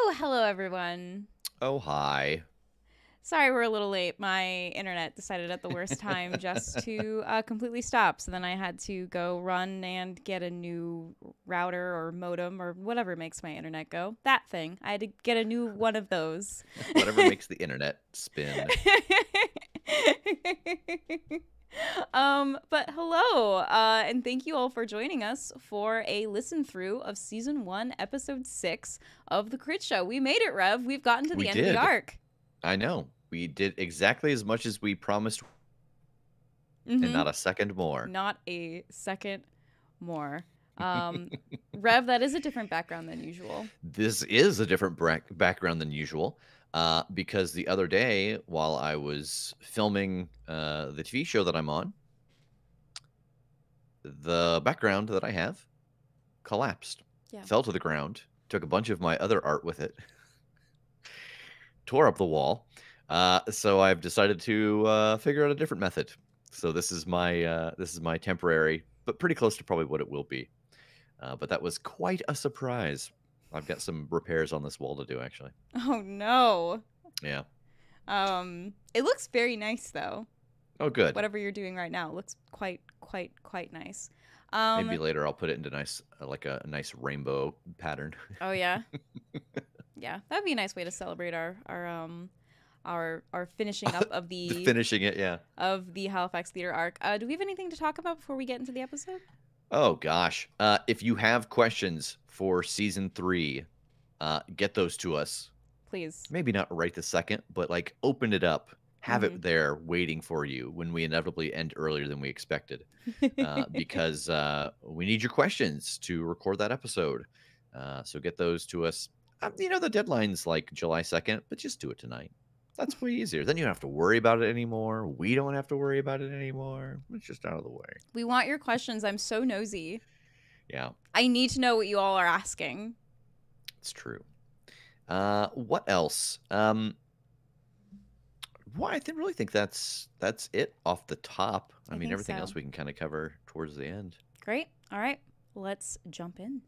Oh, hello everyone. Oh, hi. Sorry we're a little late. My internet decided at the worst time just to completely stop. So then I had to go run and get a new router or modem or whatever makes my internet go. That thing. I had to get a new one of those. Whatever makes the internet spin. But hello, and thank you all for joining us for a listen through of season 1, episode 6 of the Critshow. We made it, Rev. We've gotten to the We end of did. the arc. I know. We did exactly as much as we promised, and not a second more. Not a second more. Rev, that is a different background than usual. This is a different background than usual, because the other day, while I was filming the TV show that I'm on, the background that I have collapsed, fell to the ground, took a bunch of my other art with it, tore up the wall. So I've decided to figure out a different method. So this is my temporary, but pretty close to probably what it will be. But that was quite a surprise. I've got some repairs on this wall to do, actually. Oh no. Yeah. It looks very nice though. Oh, good. Whatever you're doing right now looks quite nice. Maybe later I'll put it into a nice rainbow pattern. Oh yeah. Yeah, that'd be a nice way to celebrate our finishing up of the finishing it, yeah, of the Halifax Theater arc. Do we have anything to talk about before we get into the episode? Oh gosh, if you have questions for season 3, get those to us, please. Maybe not right this second, but like open it up, have it there waiting for you when we inevitably end earlier than we expected, because we need your questions to record that episode. So get those to us. The deadline's like July 2nd, but just do it tonight. That's way easier. Then you don't have to worry about it anymore. We don't have to worry about it anymore. It's just out of the way. We want your questions. I'm so nosy. Yeah. I need to know what you all are asking. It's true. What else? I really think that's it off the top. I mean, everything else we can kind of cover towards the end. Great. All right. Let's jump in.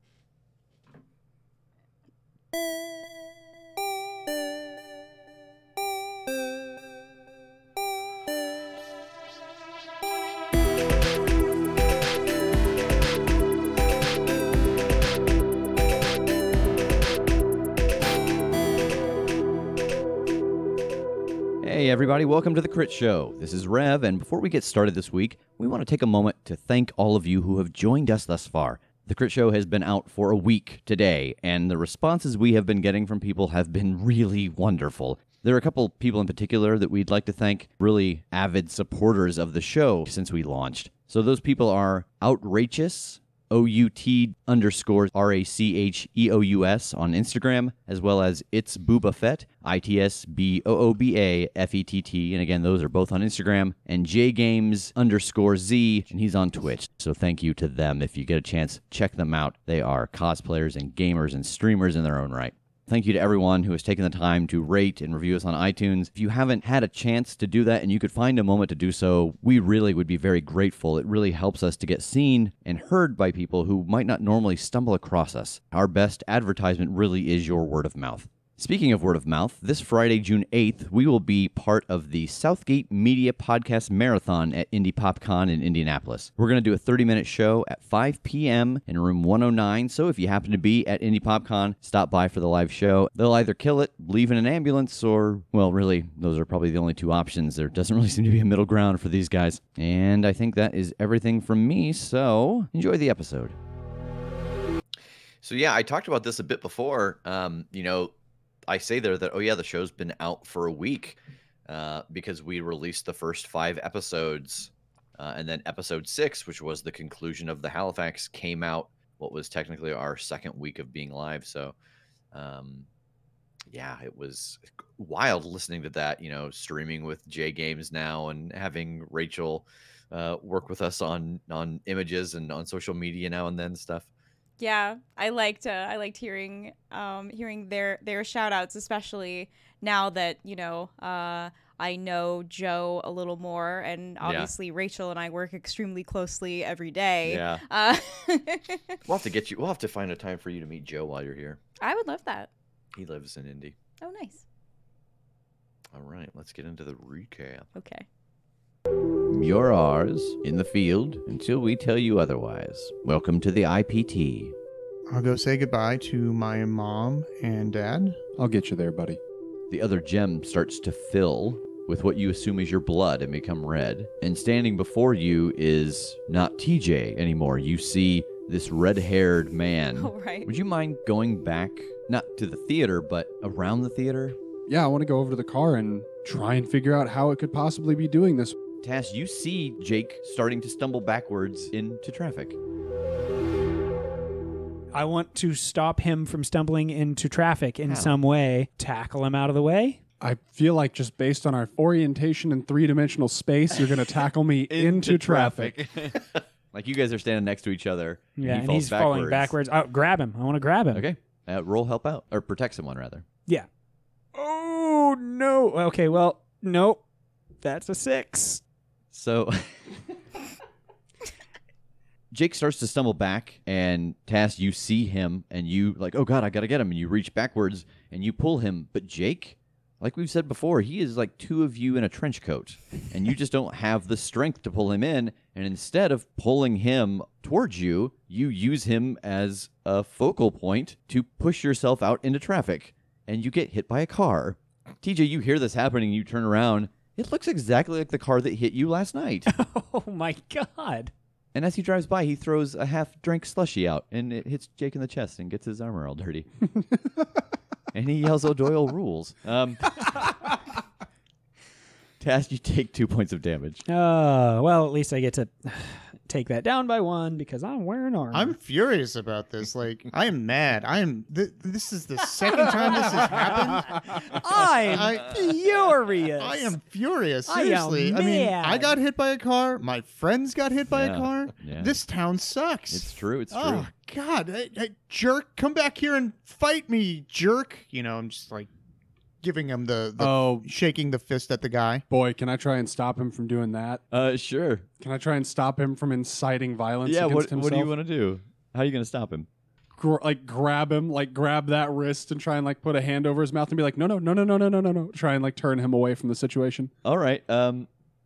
Hey everybody, welcome to the Critshow. This is Rev, and before we get started this week, we want to take a moment to thank all of you who have joined us thus far. The Critshow has been out for a week today, and the responses we have been getting from people have been really wonderful. There are a couple people in particular that we'd like to thank, really avid supporters of the show since we launched. So those people are Outrageous, OUT_RACHEOUS on Instagram, as well as It's Booba Fett, ITSBOOBAFETT, and again, those are both on Instagram, and JGames_Z, and he's on Twitch. So thank you to them. If you get a chance, check them out. They are cosplayers and gamers and streamers in their own right. Thank you to everyone who has taken the time to rate and review us on iTunes. If you haven't had a chance to do that and you could find a moment to do so, we really would be very grateful. It really helps us to get seen and heard by people who might not normally stumble across us. Our best advertisement really is your word of mouth. Speaking of word of mouth, this Friday, June 8th, we will be part of the Southgate Media Podcast Marathon at Indie PopCon in Indianapolis. We're going to do a 30-minute show at 5 p.m. in room 109, so if you happen to be at Indie PopCon, stop by for the live show. They'll either kill it, leave in an ambulance, or, well, really, those are probably the only two options. There doesn't really seem to be a middle ground for these guys. And I think that is everything from me, so enjoy the episode. So yeah, I talked about this a bit before, I say there that, oh yeah, the show's been out for a week because we released the first 5 episodes, and then episode 6, which was the conclusion of the Halifax, came out what was technically our second week of being live. So yeah, it was wild listening to that, streaming with J Games now and having Rachel work with us on images and on social media now and then stuff. Yeah, I liked hearing their shout outs, especially now that, I know Joe a little more, and obviously Rachel and I work extremely closely every day. Yeah. We'll have to find a time for you to meet Joe while you're here. I would love that. He lives in Indy. Oh, nice. All right, let's get into the recap. Okay. You're ours in the field until we tell you otherwise. Welcome to the IPT. I'll go say goodbye to my mom and dad. I'll get you there, buddy. The other gem starts to fill with what you assume is your blood and become red. And standing before you is not TJ anymore. You see this red-haired man. All right. Would you mind going back, not to the theater, but around the theater? Yeah, I want to go over to the car and try and figure out how it could possibly be doing this. Tass, you see Jake starting to stumble backwards into traffic. I want to stop him from stumbling into traffic in How? some way. Tackle him out of the way. I feel like just based on our orientation in three-dimensional space, you're going to tackle me into traffic. Like you guys are standing next to each other. Yeah, he and falls he's falling backwards. Oh, grab him. I want to grab him. Okay. Roll help out. Or protect someone, rather. Yeah. Oh, no. Okay, well, nope. That's a 6. So Jake starts to stumble back, and Tass, you see him, and you like, oh God, I gotta get him. And you reach backwards, and you pull him. But Jake, like we've said before, he is like two of you in a trench coat, and you just don't have the strength to pull him in. And instead of pulling him towards you, you use him as a focal point to push yourself out into traffic, and you get hit by a car. TJ, you hear this happening, you turn around. It looks exactly like the car that hit you last night. Oh, my God. And as he drives by, he throws a half-drank slushie out, and it hits Jake in the chest and gets his armor all dirty. And he yells, O'Doyle rules. Task, you take 2 points of damage. Well, at least I get to take that down by 1 because I'm wearing armor. I'm furious about this. Like, I am mad. This is the second time this has happened. I'm furious. I am furious. I am Seriously. I mean, mad. I got hit by a car. My friends got hit by a car. Yeah. This town sucks. It's true. It's true. Oh, God. Hey, jerk, come back here and fight me, jerk. You know, I'm just like giving him the shaking the fist at the guy. Boy, can I try and stop him from doing that? Sure. Can I try and stop him from inciting violence Yeah, against himself? what do you want to do? How are you going to stop him? Grab him, grab that wrist and try and put a hand over his mouth and be like, no. Try and turn him away from the situation. All right.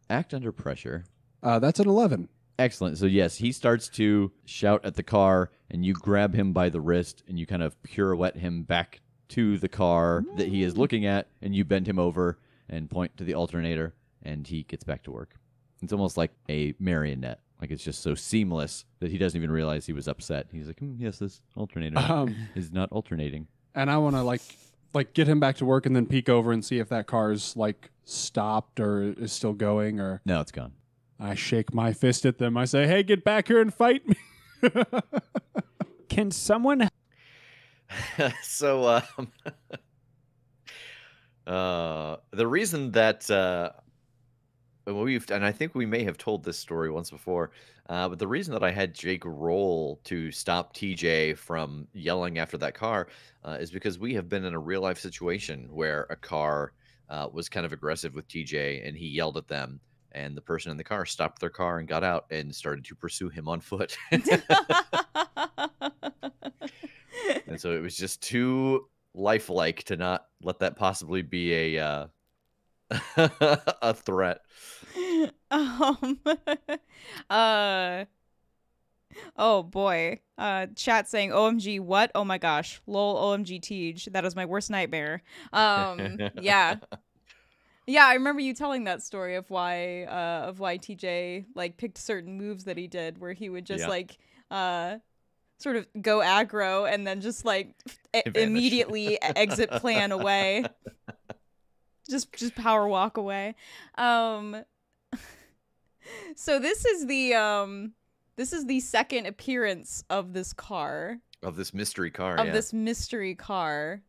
Act under pressure. That's an 11. Excellent. So yes, he starts to shout at the car, and you grab him by the wrist, and you kind of pirouette him back to the car that he is looking at, and you bend him over and point to the alternator, and he gets back to work. It's almost like a marionette. Like it's just so seamless that he doesn't even realize he was upset. He's like, yes, this alternator is not alternating. And I want to get him back to work and then peek over and see if that car's stopped or is still going or. No, it's gone. I shake my fist at them. I say, hey, get back here and fight me. Can someone... So the reason that and I think we may have told this story once before, but the reason that I had Jake roll to stop TJ from yelling after that car is because we have been in a real life situation where a car was kind of aggressive with TJ, and he yelled at them, and the person in the car stopped their car and got out and started to pursue him on foot. And so it was just too lifelike to not let that possibly be a a threat. Oh boy. Chat saying OMG what? Oh my gosh. Lol OMG Tej. That is my worst nightmare. Yeah. Yeah, I remember you telling that story of why TJ picked certain moves that he did where he would just sort of go aggro and then just immediately exit plan away. Just power walk away. So this is the second appearance of this car. Of this mystery car. This mystery car.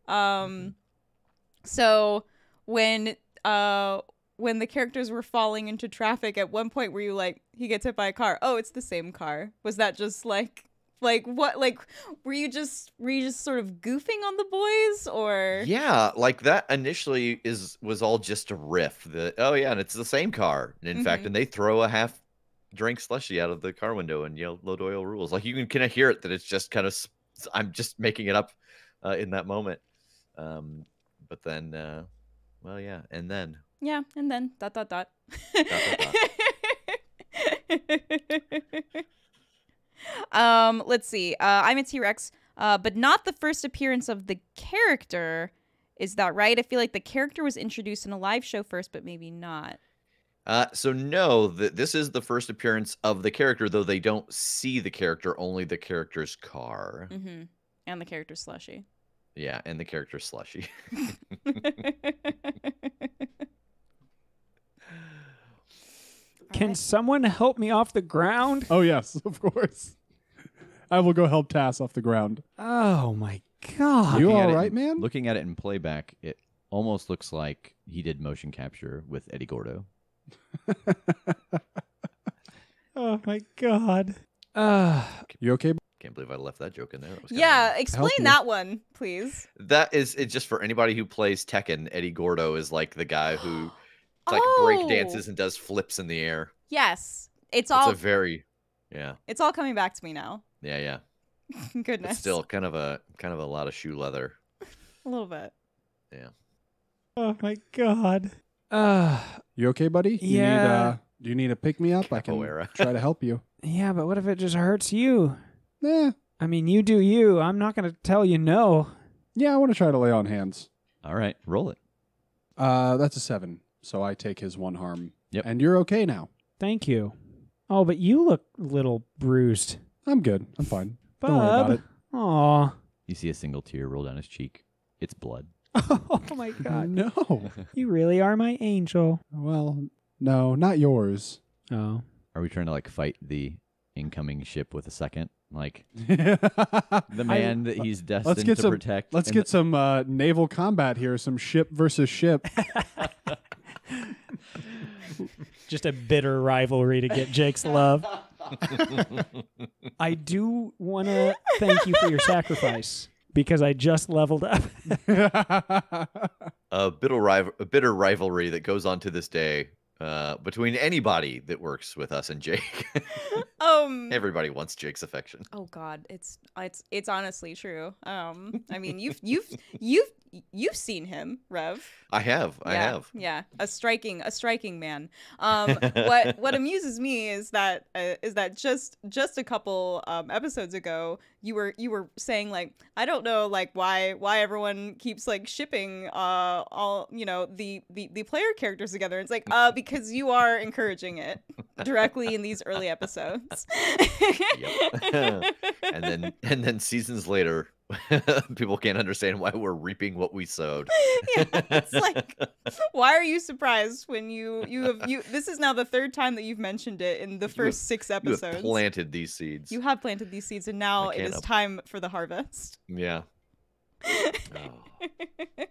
So when the characters were falling into traffic, at one point were you like, he gets hit by a car? Oh, it's the same car. Was that just what? Were you just sort of goofing on the boys, or? Yeah, that initially was all just a riff. And it's the same car. And in fact, and they throw a half-drink slushie out of the car window and yell "O'Doyle rules." You can kind of hear it that it's just kind of, I'm just making it up in that moment. But then, well, yeah, and then. Yeah, and then ... Dot, dot, dot. Let's see. I'm a T-Rex, but not the first appearance of the character. Is that right? I feel like the character was introduced in a live show first, but maybe not. So no, this is the first appearance of the character, though they don't see the character, only the character's car. Mm-hmm. And the character's Slushy. Yeah, and the character's Slushy. Can someone help me off the ground? Oh, yes, of course. I will go help Tass off the ground. Oh, my God. You Looking at all it right, in- man? Looking at it in playback, it almost looks like he did motion capture with Eddie Gordo. Oh, my God. You okay? Can't believe I left that joke in there. That was Yeah, kinda explain you. that one, please. That is, it's just for anybody who plays Tekken. Eddie Gordo is like the guy who like Oh. break dances and does flips in the air. Yes, it's It's all a very, yeah, coming back to me now. yeah. Goodness, It's still kind of a lot of shoe leather. a little bit. Yeah. Oh, my God. You okay, buddy? Yeah. Do you need a pick-me-up? I can Capoeira. try to help you. Yeah, but what if it just hurts you? Eh, I mean, you do you. I'm not going to tell you no. yeah, I want to try to lay on hands. All right, roll it. That's a 7, so I take his 1 harm. Yep. And you're okay now. Thank you. Oh, but you look a little bruised. I'm good. I'm fine. Don't worry about it. Aw. You see a single tear roll down his cheek. It's blood. Oh, my God. No. You really are my angel. Well, no, not yours. Oh. Are we trying to like fight the incoming ship with a second? Like the man that he's destined get to some- protect? Let's and get some naval combat here. Some ship versus ship. Just a bitter rivalry to get Jake's love. I do want to thank you for your sacrifice because I just leveled up. A bitter rivalry that goes on to this day between anybody that works with us and Jake. Everybody wants Jake's affection. Oh God, it's honestly true. I mean, you've seen him, Rev. I have. Yeah, a striking man. What amuses me is that just a couple episodes ago you were saying like, I don't know like why everyone keeps like shipping all the player characters together. It's like because you are encouraging it directly in these early episodes. Yep. and then seasons later, people can't understand why we're reaping what we sowed. Yeah, it's like, why are you surprised when you this is now the 3rd time that you've mentioned it in the first 6 You episodes. have planted these seeds. You have planted these seeds, and now I it can't is time for the harvest. Yeah. Oh.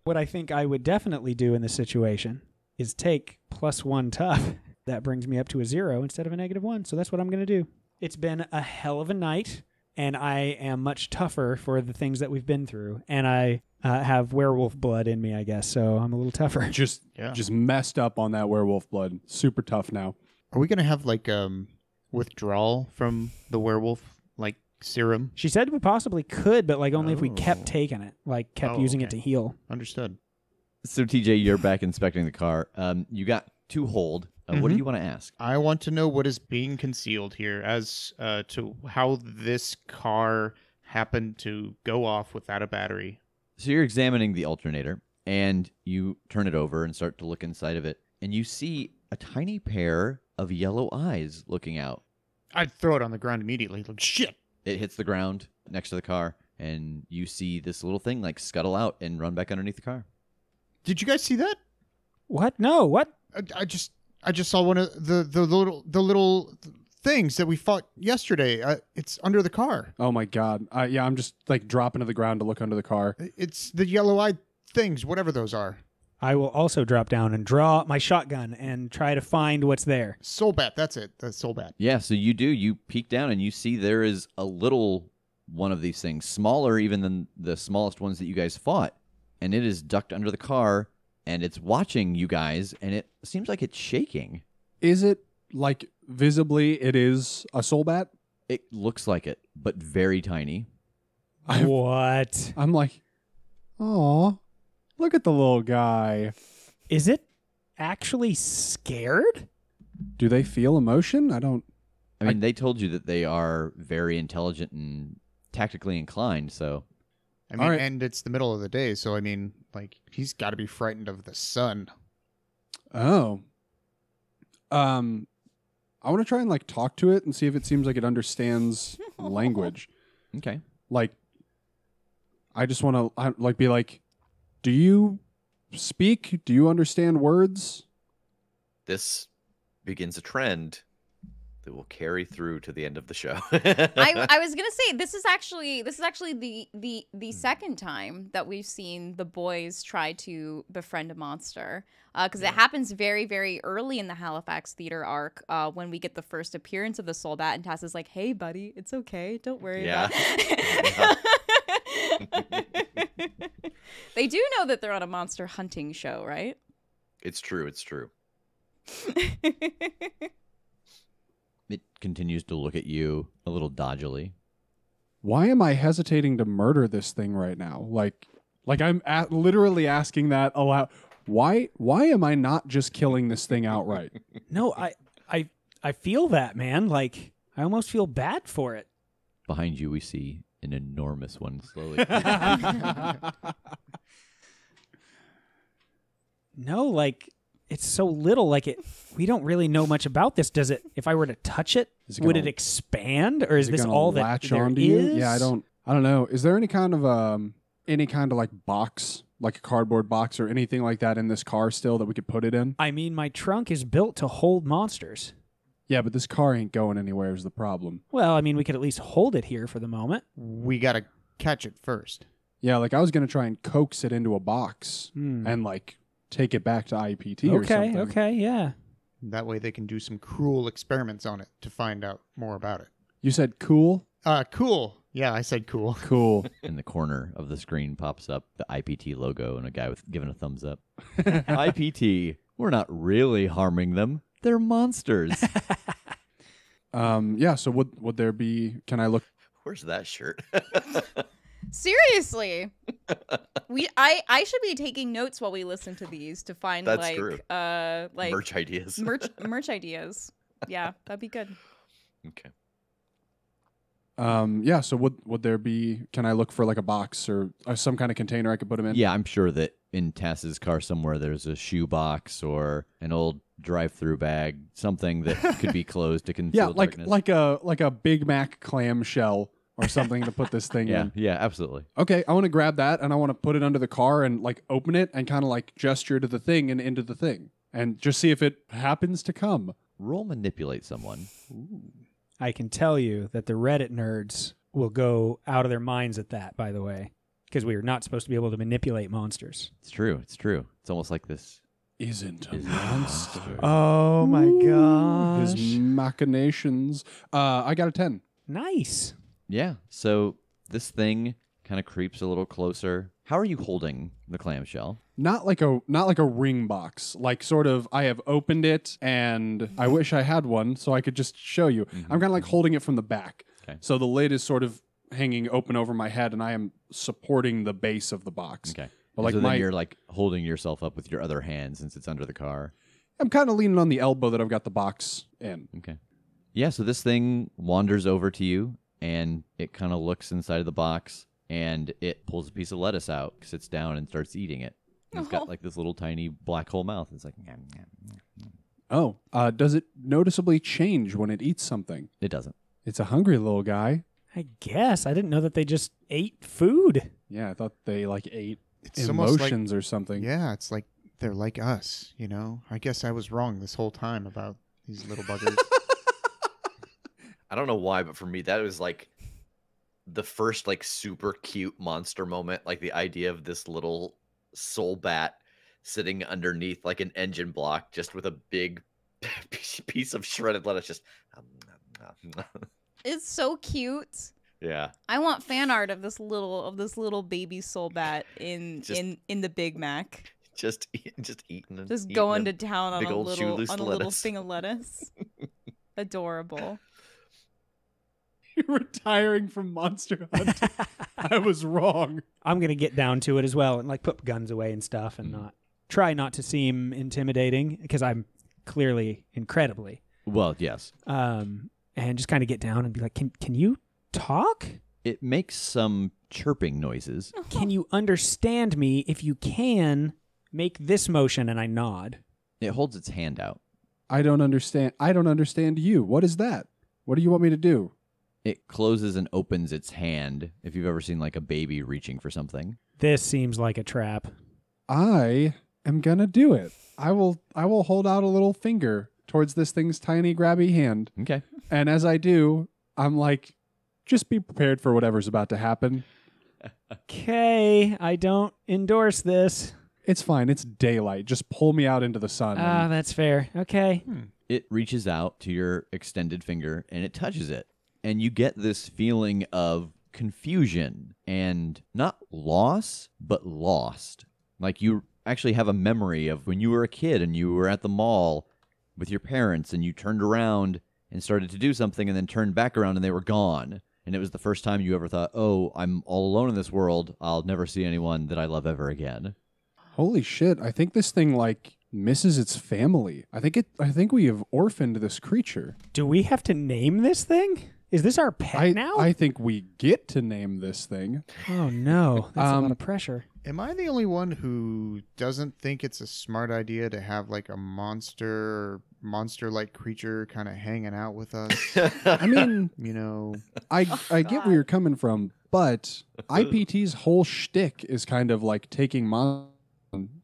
What I think I would definitely do in this situation is take +1 tough. That brings me up to a 0 instead of a -1. So that's what I'm going to do. It's been a hell of a night, and I am much tougher for the things that we've been through. And I have werewolf blood in me, I guess, so I'm a little tougher. Just messed up on that werewolf blood. Super tough now. Are we gonna have like withdrawal from the werewolf like serum? She said we possibly could, but like only if we Oh. kept taking it, like kept using it to heal. Understood. So TJ, you're back inspecting the car. You got 2 hold. What do you want to ask? I want to know what is being concealed here as to how this car happened to go off without a battery. So you're examining the alternator, and you turn it over and start to look inside of it, and you see a tiny pair of yellow eyes looking out. I'd throw it on the ground immediately. Like, shit! It hits the ground next to the car, and you see this little thing like scuttle out and run back underneath the car. Did you guys see that? What? No, what? I just saw one of the little things that we fought yesterday. It's under the car. Oh my god. Yeah, I'm just like dropping to the ground to look under the car. It's the yellow-eyed things, whatever those are. I will also drop down and draw my shotgun and try to find what's there. Soulbat, that's it. That's Soulbat. Yeah, so you do. You peek down and you see there is a little one of these things, smaller even than the smallest ones that you guys fought, and it is ducked under the car, and it's watching you guys, and it seems like it's shaking. Is it like visibly it is a soul bat? It looks like it, but very tiny. What? I'm like, oh, look at the little guy. Is it actually scared? Do they feel emotion? I don't. I mean, they told you that they are very intelligent and tactically inclined, so. I mean, All right. and it's the middle of the day, so I mean, like, he's got to be frightened of the sun. Oh. I want to try and like talk to it and see if it seems like it understands language. Okay. Like, I just want to like be like, do you speak? Do you understand words? This begins a trend that will carry through to the end of the show. I was gonna say this is actually the second time that we've seen the boys try to befriend a monster, because it happens very, very early in the Halifax theater arc, when we get the first appearance of the Soul Bat, and Tass is like, "Hey, buddy, it's okay, don't worry about it." They do know that they're on a monster hunting show, right? It's true. It's true. It continues to look at you a little dodgily. Why am I hesitating to murder this thing right now? Like I'm literally asking that aloud. Why am I not just killing this thing outright? No, I feel that, man. Like, I almost feel bad for it. Behind you, we see an enormous one slowly. No, like, it's so little. Like, we don't really know much about this. Does it? If I were to touch it, would it expand, or is this gonna all that latch there onto is? you? Yeah, I don't know. Is there any kind of like box, like a cardboard box or anything like that in this car still that we could put it in? I mean, my trunk is built to hold monsters. Yeah, but this car ain't going anywhere is the problem. Well, I mean, we could at least hold it here for the moment. We got to catch it first. Yeah, like I was going to try and coax it into a box and like take it back to IPT or something. Okay, yeah. That way they can do some cruel experiments on it to find out more about it. You said cool? Cool. Yeah, I said cool. Cool. In the corner of the screen pops up the IPT logo and a guy with giving a thumbs up. IPT, we're not really harming them. They're monsters. Yeah, so would there be, can I look? Where's that shirt? Seriously, I should be taking notes while we listen to these to find That's like true. like Merch ideas. merch ideas. Yeah, that'd be good. Okay. Yeah, so would there be, can I look for like a box or some kind of container I could put them in? Yeah, I'm sure that in Tass's car somewhere there's a shoe box or an old drive-through bag, something that could be closed to conceal darkness. like a Big Mac clamshell or something to put this thing in. Yeah, absolutely. Okay, I want to grab that and I want to put it under the car and like open it and kind of like gesture to the thing and into the thing and just see if it happens to come. Roll manipulate someone. I can tell you that the Reddit nerds will go out of their minds at that, by the way, because we are not supposed to be able to manipulate monsters. It's true. It's almost like this Isn't a is a monster. monster. Oh my gosh. His machinations. I got a 10. Nice. Yeah. So this thing kind of creeps a little closer. How are you holding the clamshell? Not like a ring box. Like sort of I have opened it and I wish I had one so I could just show you. I'm kind of like holding it from the back. Okay. So the lid is sort of hanging open over my head and I am supporting the base of the box. Okay. But like so then you're like holding yourself up with your other hand since it's under the car. I'm kind of leaning on the elbow that I've got the box in. Okay. Yeah, so this thing wanders over to you and it kind of looks inside of the box and it pulls a piece of lettuce out, sits down and starts eating it. And it's got like this little tiny black hole mouth. It's like, nyam, nyam, nyam, nyam. Oh, does it noticeably change when it eats something? It doesn't. It's a hungry little guy. I guess. I didn't know that they just ate food. Yeah, I thought they like ate It's almost like, emotions or something. yeah, it's like they're like us, you know? I guess I was wrong this whole time about these little buggers. I don't know why, but for me, that was like the first like super cute monster moment. Like the idea of this little soul bat sitting underneath like an engine block, just with a big piece of shredded lettuce. Just It's so cute. yeah. I want fan art of this little baby soul bat in the Big Mac. Just eating. Just eating going a to town on big a old little shoeless little lettuce. thing of lettuce. Adorable. You're retiring from Monster Hunt. I was wrong. I'm going to get down to it as well and like put guns away and stuff and try not to seem intimidating because I'm clearly incredibly. Well, yes. And just kind of get down and be like, can you talk? It makes some chirping noises. Can you understand me? If you can, make this motion, and I nod. It holds its hand out. I don't understand. I don't understand you. What is that? What do you want me to do? It closes and opens its hand, if you've ever seen like a baby reaching for something. This seems like a trap. I am gonna do it. I will hold out a little finger towards this thing's tiny grabby hand. Okay. And as I do, I'm like, just be prepared for whatever's about to happen. Okay, I don't endorse this. It's fine. It's daylight. Just pull me out into the sun. Ah, that's fair. Okay. It reaches out to your extended finger and it touches it. And you get this feeling of confusion and not loss, but lost. Like you actually have a memory of when you were a kid and you were at the mall with your parents and you turned around and started to do something and then turned back around and they were gone. And it was the first time you ever thought, oh, I'm all alone in this world. I'll never see anyone that I love ever again. Holy shit. I think this thing like misses its family. I think we have orphaned this creature. Do we have to name this thing? Is this our pet now? I think we get to name this thing. Oh no, that's a lot of pressure. Am I the only one who doesn't think it's a smart idea to have like a monster-like creature kind of hanging out with us? I mean, You know, I get where you're coming from, but IPT's whole shtick is kind of like taking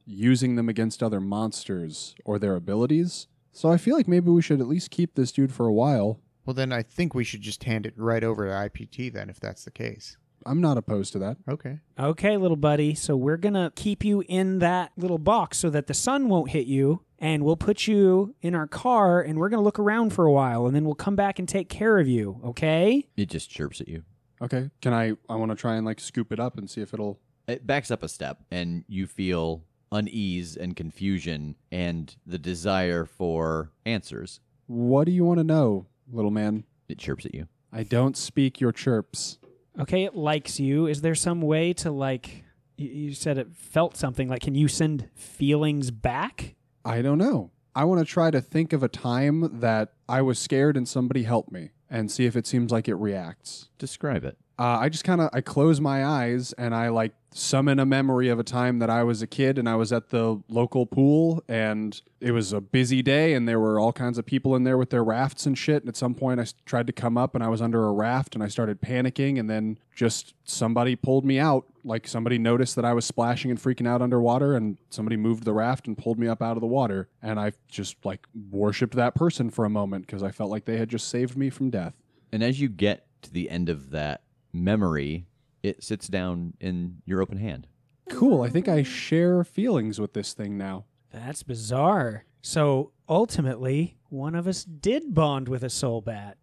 using them against other monsters or their abilities. So I feel like maybe we should at least keep this dude for a while. well then I think we should just hand it right over to IPT then if that's the case. I'm not opposed to that. Okay. Okay, little buddy. So we're going to keep you in that little box so that the sun won't hit you, and we'll put you in our car, and we're going to look around for a while, and then we'll come back and take care of you, okay? It just chirps at you. Okay. Can I want to try and like scoop it up and see if it'll... It backs up a step, and you feel unease and confusion and the desire for answers. What do you want to know, little man? It chirps at you. I don't speak your chirps. Okay, it likes you. Is there some way to, like, you said it felt something. Like, can you send feelings back? I don't know. I want to try to think of a time that I was scared and somebody helped me and see if it seems like it reacts. Describe it. I just I close my eyes and I like summon a memory of a time that I was a kid and I was at the local pool and it was a busy day and there were all kinds of people in there with their rafts and shit. And at some point I tried to come up and I was under a raft and I started panicking and then just somebody pulled me out. Like somebody noticed that I was splashing and freaking out underwater and somebody moved the raft and pulled me up out of the water. And I just like worshipped that person for a moment because I felt like they had just saved me from death. And as you get to the end of that memory, it sits down in your open hand. Cool. I think I share feelings with this thing now. That's bizarre. So ultimately, one of us did bond with a soul bat.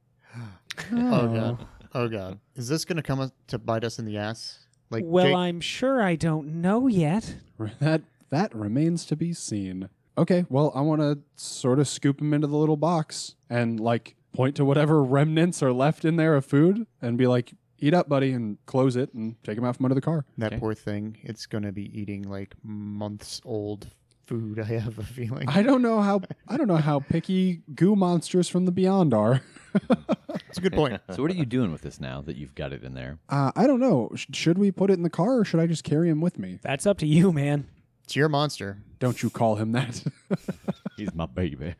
Oh god. Oh god. Is this gonna come to bite us in the ass? Like Well, Jake- I'm sure I don't know yet. That remains to be seen. Okay, well, I want to sort of scoop him into the little box and like point to whatever remnants are left in there of food and be like, eat up, buddy, and close it and take him out from under the car. that Okay. poor thing. It's gonna be eating like months old food. I have a feeling. I don't know how picky goo monsters from the beyond are. It's a good point. So what are you doing with this now that you've got it in there? I don't know. Should we put it in the car or should I just carry him with me? That's up to you, man. It's your monster. Don't you call him that. He's my baby.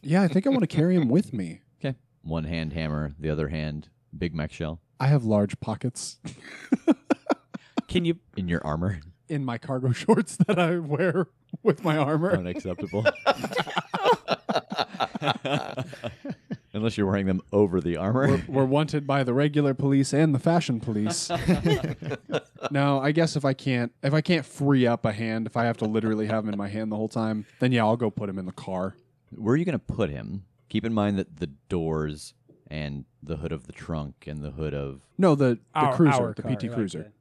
Yeah, I think I want to carry him with me. Okay. One hand hammer, the other hand Big Mac shell. I have large pockets Can you In your armor. in my cargo shorts that I wear with my armor. Unacceptable. Unless you're wearing them over the armor. We're wanted by the regular police and the fashion police. No, I guess if I can't free up a hand, if I have to literally have him in my hand the whole time, then yeah, I'll go put him in the car. Where are you going to put him? Keep in mind that the doors and the hood of the trunk and the hood of... No, the cruiser, our the car, PT like Cruiser.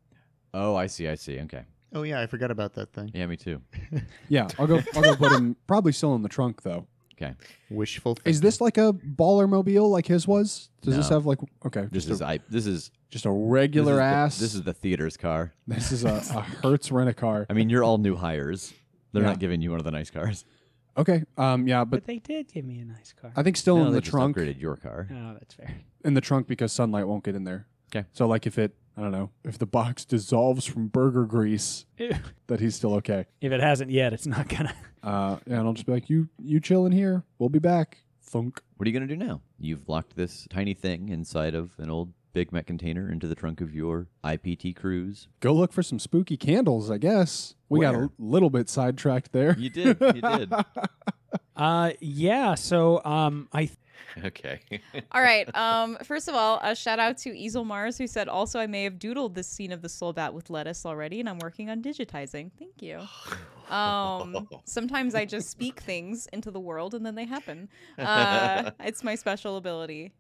Oh, I see. Okay. Oh yeah, I forgot about that thing. Yeah, me too. Yeah, I'll go put him probably still in the trunk though. Okay. Wishful thinking. Is this like a baller mobile like his was? Does this No. have like okay? This is just a regular ass. This is the theater's car. This is a Hertz rent-a-car. I mean, you're all new hires. They're Yeah. not giving you one of the nice cars. Okay. Yeah, But but they did give me a nice car. I think still No, in they the just trunk. upgraded your car. Oh, that's fair. In the trunk because sunlight won't get in there. Okay. So like if it, I don't know, if the box dissolves from burger grease, Ew. that he's still okay. If it hasn't yet, it's not gonna. Yeah, and I'll just be like, you chill in here. We'll be back. Thunk. What are you going to do now? You've locked this tiny thing inside of an old Big Mac container into the trunk of your IPT cruise. Go look for some spooky candles, I guess. We got Where? a little bit sidetracked there. You did. You did. Yeah. So, Okay. All right. First of all, a shout out to Easel Mars, who said, also, I may have doodled this scene of the soul bat with lettuce already, and I'm working on digitizing. Thank you. Sometimes I just speak things into the world and then they happen. It's my special ability.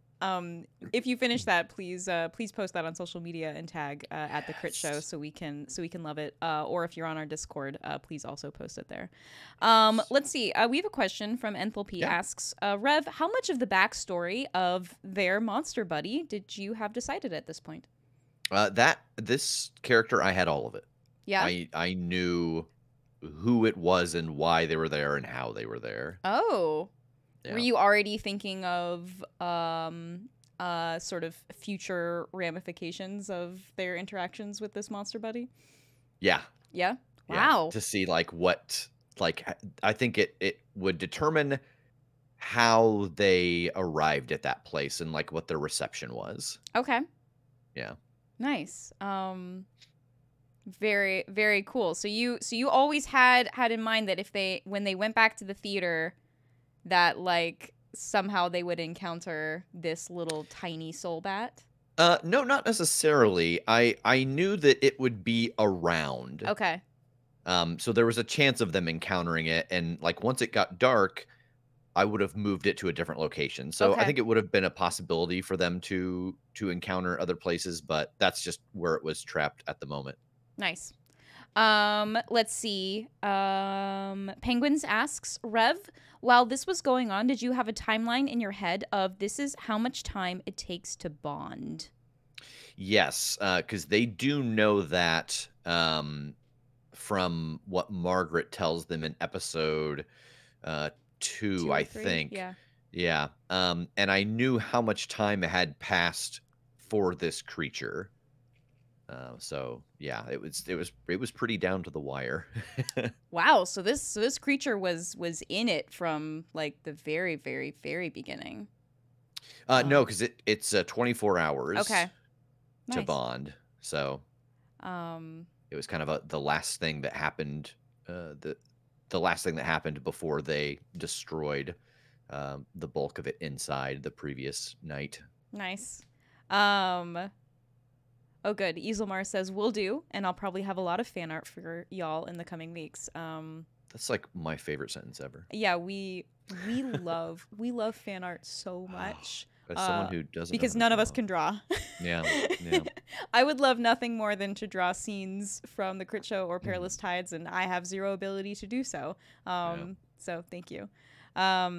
If you finish that, please post that on social media and tag at the Critshow so we can love it. Or if you're on our Discord, please also post it there. Let's see. We have a question from Enthalpy. Asks, Rev, how much of the backstory of their monster buddy did you have decided at this point? This character, I had all of it. Yeah. I knew who it was and why they were there and how they were there. Oh. Yeah. Were you already thinking of sort of future ramifications of their interactions with this monster buddy? Yeah. Yeah? Yeah. Wow. To see I think it would determine how they arrived at that place and like what their reception was. Okay. Yeah. Nice. Very, very cool. So you always had in mind that when they went back to the theater, that like somehow they would encounter this little tiny soul bat? No, not necessarily. I knew that it would be around. Okay. So there was a chance of them encountering it, and like once it got dark, I would have moved it to a different location. So Okay. I think it would have been a possibility for them to encounter other places, but that's just where it was trapped at the moment. Nice. Let's see. Penguins asks, Rev, while this was going on, did you have a timeline in your head of this is how much time it takes to bond? Yes, because they do know that from what Margaret tells them in episode 2, or I 3? think. Yeah. Yeah. And I knew how much time had passed for this creature. So yeah, it was pretty down to the wire. Wow. So this creature was in it from like the very, very, very beginning. No, because it's 24 hours. Okay. To Nice. bond. So it was kind of the last thing that happened. The last thing that happened before they destroyed the bulk of it inside the previous night. Nice. Oh, good. Easelmar says, will do, and I'll probably have a lot of fan art for y'all in the coming weeks. That's like my favorite sentence ever. Yeah, we love fan art so much. As someone who doesn't know because how to none of us draw. can draw. Yeah, yeah. I would love nothing more than to draw scenes from the Critshow or Perilous Tides, and I have zero ability to do so. So thank you. All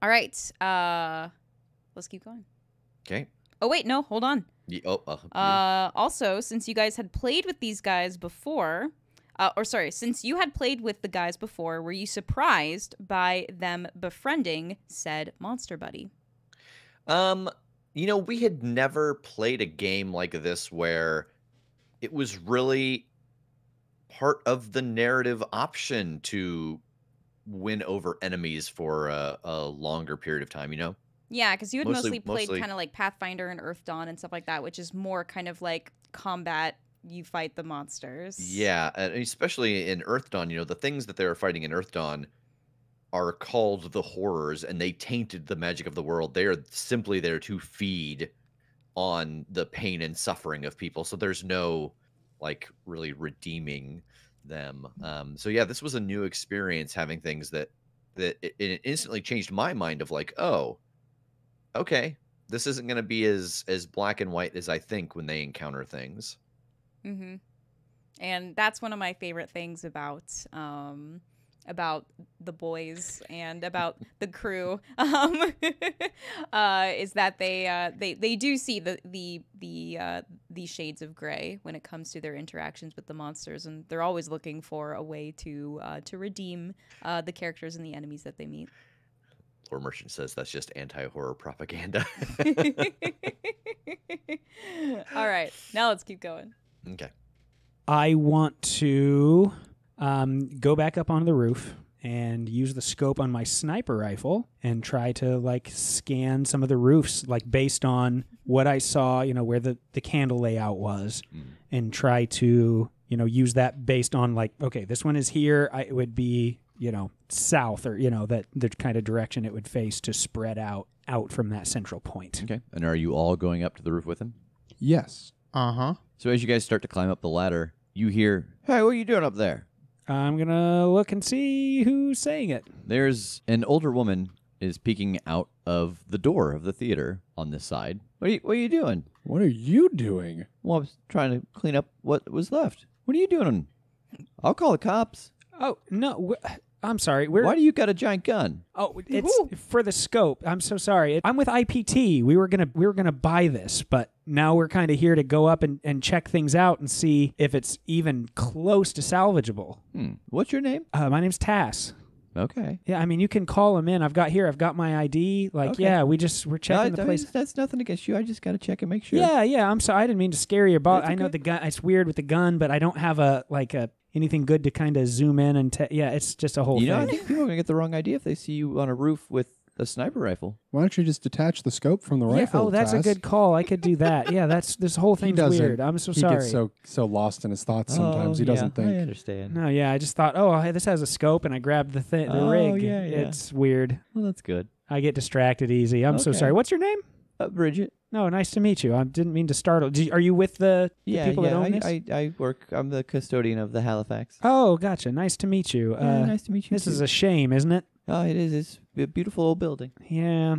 right. Let's keep going. Okay. Oh wait, no, hold on. Yeah, Also, since you guys had played with these guys before, since you had played with the guys before, were you surprised by them befriending said monster buddy? we had never played a game like this where it was really part of the narrative option to win over enemies for a longer period of time, Yeah, because you had mostly played mostly- kind of like Pathfinder and Earth Dawn and stuff like that, which is more kind of like combat. You fight the monsters. Yeah, and especially in Earth Dawn, the things that they were fighting in Earth Dawn are called the horrors, and they tainted the magic of the world. They are simply there to feed on the pain and suffering of people. So there's no like really redeeming them. So yeah, this was a new experience having things that it instantly changed my mind of like, oh, okay, this isn't going to be as black and white as I think when they encounter things. Mm-hmm. And that's one of my favorite things about about the boys and about the crew is that they do see the shades of gray when it comes to their interactions with the monsters, and they're always looking for a way to redeem the characters and the enemies that they meet. Lore Merchant says that's just anti-horror propaganda. All right, now let's keep going. Okay. I want to go back up onto the roof and use the scope on my sniper rifle and try to like scan some of the roofs, like based on what I saw, where the candle layout was, and try to, use that based on like, okay, this one is here. It would be, south, or, that the kind of direction it would face to spread out from that central point. Okay. And are you all going up to the roof with him? Yes. Uh-huh. So as you guys start to climb up the ladder, you hear, "Hey, what are you doing up there?" I'm going to look and see who's saying it. There's an older woman is peeking out of the door of the theater on this side. What are you doing? What are you doing? Well, I was trying to clean up what was left. What are you doing? I'll call the cops. Oh, no. I'm sorry. Why do you got a giant gun? Oh, it's for the scope. I'm so sorry. I'm with IPT. We were gonna buy this, but now we're kind of here to go up and check things out and see if it's even close to salvageable. What's your name? My name's Tass. Okay. Yeah, I mean, you can call him in. I've got my ID. Like, Okay. yeah, we're checking the place. That's nothing against you. I just got to check and make sure. Yeah. I'm sorry. I didn't mean to scare you. But That's I know okay. the gun. It's weird with the gun, but I don't have anything good to kind of zoom in and it's just a whole You know, I thing. think people are going to get the wrong idea if they see you on a roof with a sniper rifle. Why don't you just detach the scope from the rifle? That's a Taz? good call. I could do that. Yeah, this whole thing's doesn't- weird. I'm so He sorry. gets so lost in his thoughts sometimes. He doesn't I think. understand. No, yeah, I just thought, hey, this has a scope, and I grabbed the Oh, rig. yeah. It's weird. Well, that's good. I get distracted easy. I'm so Okay. sorry. What's your name? Bridget. No, nice to meet you. I didn't mean to startle. Are you with the people that own this? I work. I'm the custodian of the Halifax. Oh, gotcha. Nice to meet you. Nice to meet you. This is a shame, isn't it? Oh, it is. It's a beautiful old building. Yeah.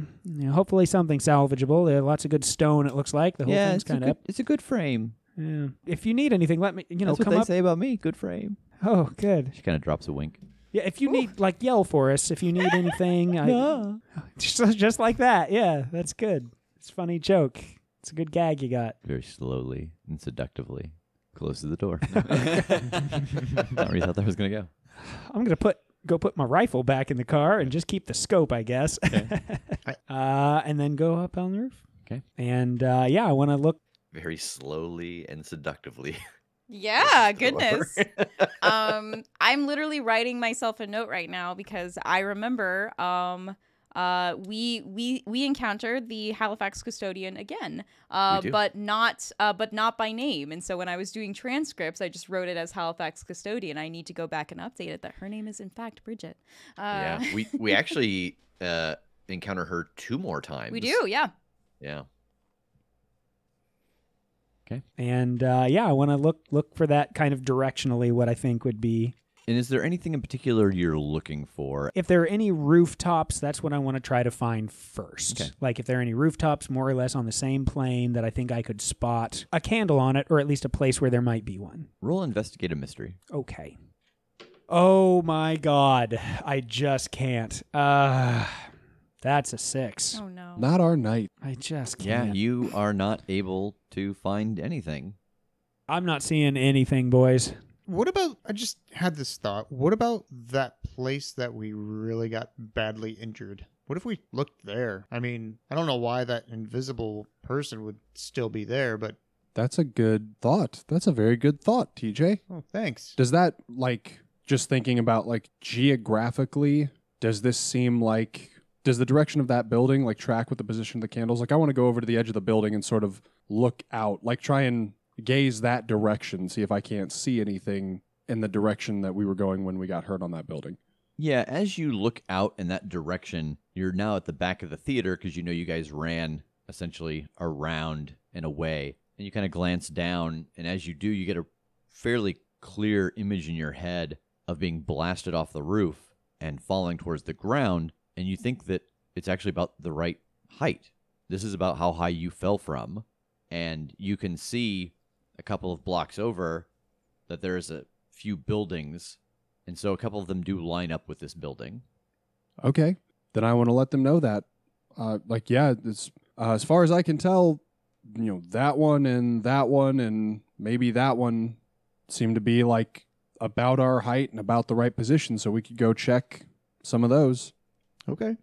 Hopefully something salvageable. There are lots of good stone, it looks like. The whole thing's kind of up. It's a good frame. Yeah. If you need anything, let me, That's what come they up. say about me. Good frame. Oh, good. She kind of drops a wink. Yeah, if you need, yell for us. If you need anything. No. Just like that. Yeah, that's good. It's a funny joke. It's a good gag you got. Very slowly and seductively closes the door. Not where you thought that was going to go. I'm going to go put my rifle back in the car and just keep the scope, I guess. Okay. And then go up on the roof. Okay. And I want to look. Very slowly and seductively. Yeah, goodness. I'm literally writing myself a note right now because I remember we encountered the Halifax custodian again, but not by name. And so when I was doing transcripts, I just wrote it as Halifax custodian. I need to go back and update it that her name is in fact Bridget. Yeah, we actually encounter her 2 more times. We do, yeah. Yeah. Okay. And I want to look for that kind of directionally what I think would be. And is there anything in particular you're looking for? If there are any rooftops, that's what I want to try to find first. Okay. Like if there are any rooftops more or less on the same plane that I think I could spot a candle on it, or at least a place where there might be one. Roll investigate a mystery. Okay. Oh my God. I just can't. That's a 6. Oh no. Not our night. I just Yeah, can't. you are not able to find anything. I'm not seeing anything, boys. What about, I just had this thought, what about that place that we really got badly injured? What if we looked there? I mean, I don't know why that invisible person would still be there, but... That's a good thought. That's a very good thought, TJ. Oh, thanks. Does that, just thinking about, geographically, does this seem like... Does the direction of that building, track with the position of the candles? I want to go over to the edge of the building and sort of look out, try and gaze that direction, see if I can't see anything in the direction that we were going when we got hurt on that building. Yeah, as you look out in that direction, you're now at the back of the theater because you guys ran essentially around and away. And you kind of glance down, and as you do, you get a fairly clear image in your head of being blasted off the roof and falling towards the ground, and you think that it's actually about the right height. This is about how high you fell from, and you can see a couple of blocks over that there's a few buildings And so a couple of them do line up with this building. Okay. Then I want to let them know that. It's, as far as I can tell, that one and maybe that one seem to be like about our height and about the right position, so we could go check some of those. Okay.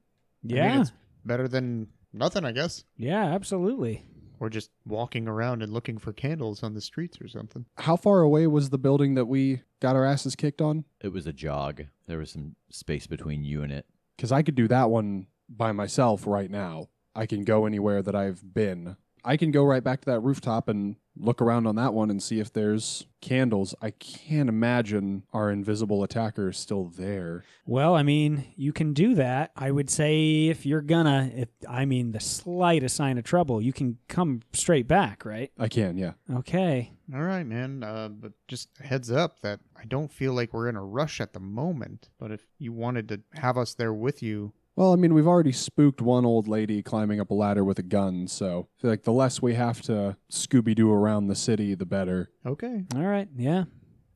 Yeah. I mean, it's better than nothing, I guess. Yeah, absolutely. Or just walking around and looking for candles on the streets or something. How far away was the building that we got our asses kicked on? It was a jog. There was some space between you and it. Because I could do that one by myself right now. I can go anywhere that I've been. I can go right back to that rooftop and look around on that one and see if there's candles. I can't imagine our invisible attacker is still there. Well, I mean, you can do that. I would say if you're gonna, the slightest sign of trouble, you can come straight back, right? I can, yeah. Okay. All right, man. But just a heads up that I don't feel like we're in a rush at the moment. But if you wanted to have us there with you... Well, I mean, we've already spooked one old lady climbing up a ladder with a gun, so I feel like the less we have to Scooby-Doo around the city, the better. Okay. All right. Yeah.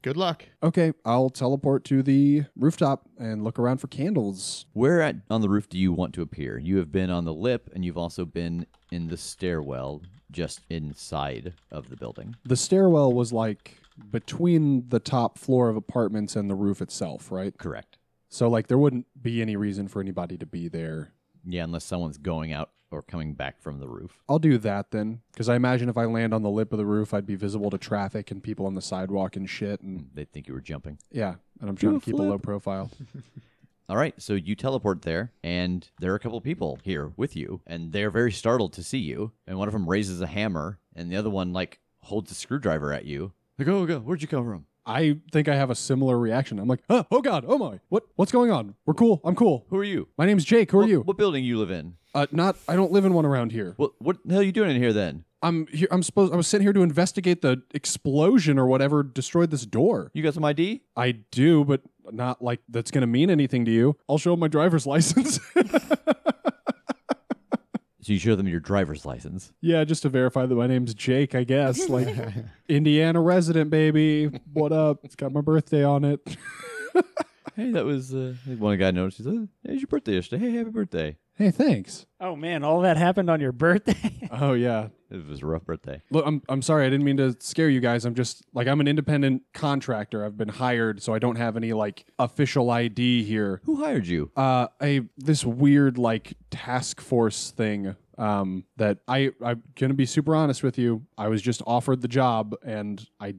Good luck. Okay, I'll teleport to the rooftop and look around for candles. Where on the roof do you want to appear? You have been on the lip, and you've also been in the stairwell just inside of the building. The stairwell was like between the top floor of apartments and the roof itself, right? Correct. So, there wouldn't be any reason for anybody to be there. Yeah, unless someone's going out or coming back from the roof. I'll do that then, because I imagine if I land on the lip of the roof, I'd be visible to traffic and people on the sidewalk and shit. And They'd think you were jumping. yeah, and I'm trying to keep a low profile. All right, so you teleport there, and there are a couple of people here with you, and they're very startled to see you. And one of them raises a hammer, and the other one, holds a screwdriver at you. Like, oh, God, where'd you come from? I think I have a similar reaction. I'm like, oh God, oh my, what's going on? We're cool. I'm cool. Who are you? My name's Jake. Who are you? What building you live in? I don't live in one around here. What the hell are you doing in here then? I'm here. I was sent here to investigate the explosion or whatever destroyed this door. You got some ID? I do, but not like that's going to mean anything to you. I'll show my driver's license. So you show them your driver's license. Yeah, just to verify that my name's Jake, I guess. Indiana resident, baby. What up? It's got my birthday on it. Hey, that was one guy noticed. He said, "Hey, it's your birthday yesterday. Hey, happy birthday." Hey, thanks. Oh man, all that happened on your birthday. Oh yeah. It was a rough birthday. Look, I'm sorry. I didn't mean to scare you guys. I'm just I'm an independent contractor. I've been hired, so I don't have any official ID here. Who hired you? This weird task force thing. That I'm gonna be super honest with you. I was just offered the job, and I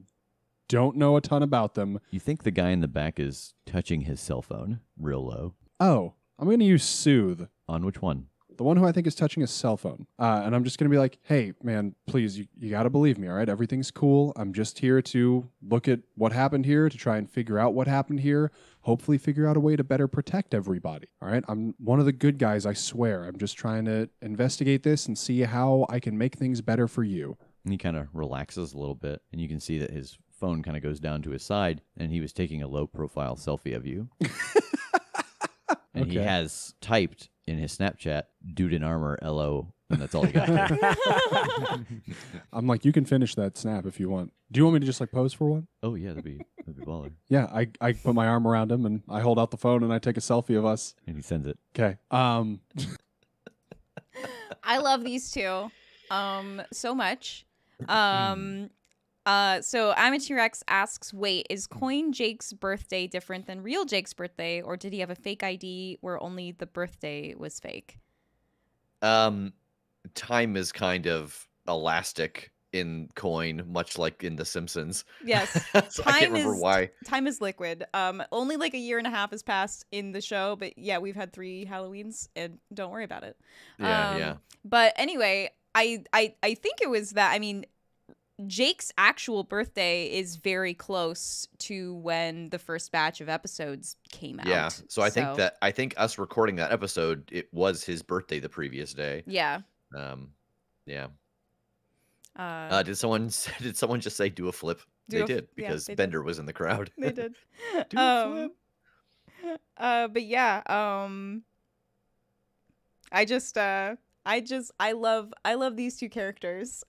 don't know a ton about them. You think the guy in the back is touching his cell phone real low? Oh, I'm gonna use soothe. On which one? The one who I think is touching his cell phone. And I'm just going to be like, hey, man, please, you got to believe me, all right? Everything's cool. I'm just here to look at what happened here, to try and figure out what happened here, hopefully figure out a way to better protect everybody, all right? I'm one of the good guys, I swear. I'm just trying to investigate this and see how I can make things better for you. And he kind of relaxes a little bit, and you can see that his phone kind of goes down to his side, and he was taking a low-profile selfie of you. And he has typed in his Snapchat, "Dude in armor, LO," and that's all he got. I'm like, you can finish that snap if you want. Do you want me to just pose for one? Oh yeah, that'd be baller. Yeah, I put my arm around him and I hold out the phone and I take a selfie of us. And he sends it. Okay. I love these two so much. So Amateur asks, wait, is Coin Jake's birthday different than real Jake's birthday, or did he have a fake ID where only the birthday was fake? Time is kind of elastic in Coin, much like in The Simpsons. Yes. So I can't remember why. Time is liquid. Only a year and a half has passed in the show, but yeah, we've had 3 Halloweens, and don't worry about it. Yeah. But anyway, I think it was that, Jake's actual birthday is very close to when the first batch of episodes came out. Yeah. So I think us recording that episode, it was his birthday the previous day. Yeah. Yeah. Did someone just say do a flip? They did, because Bender was in the crowd. They did. Do a flip. But yeah, I love these two characters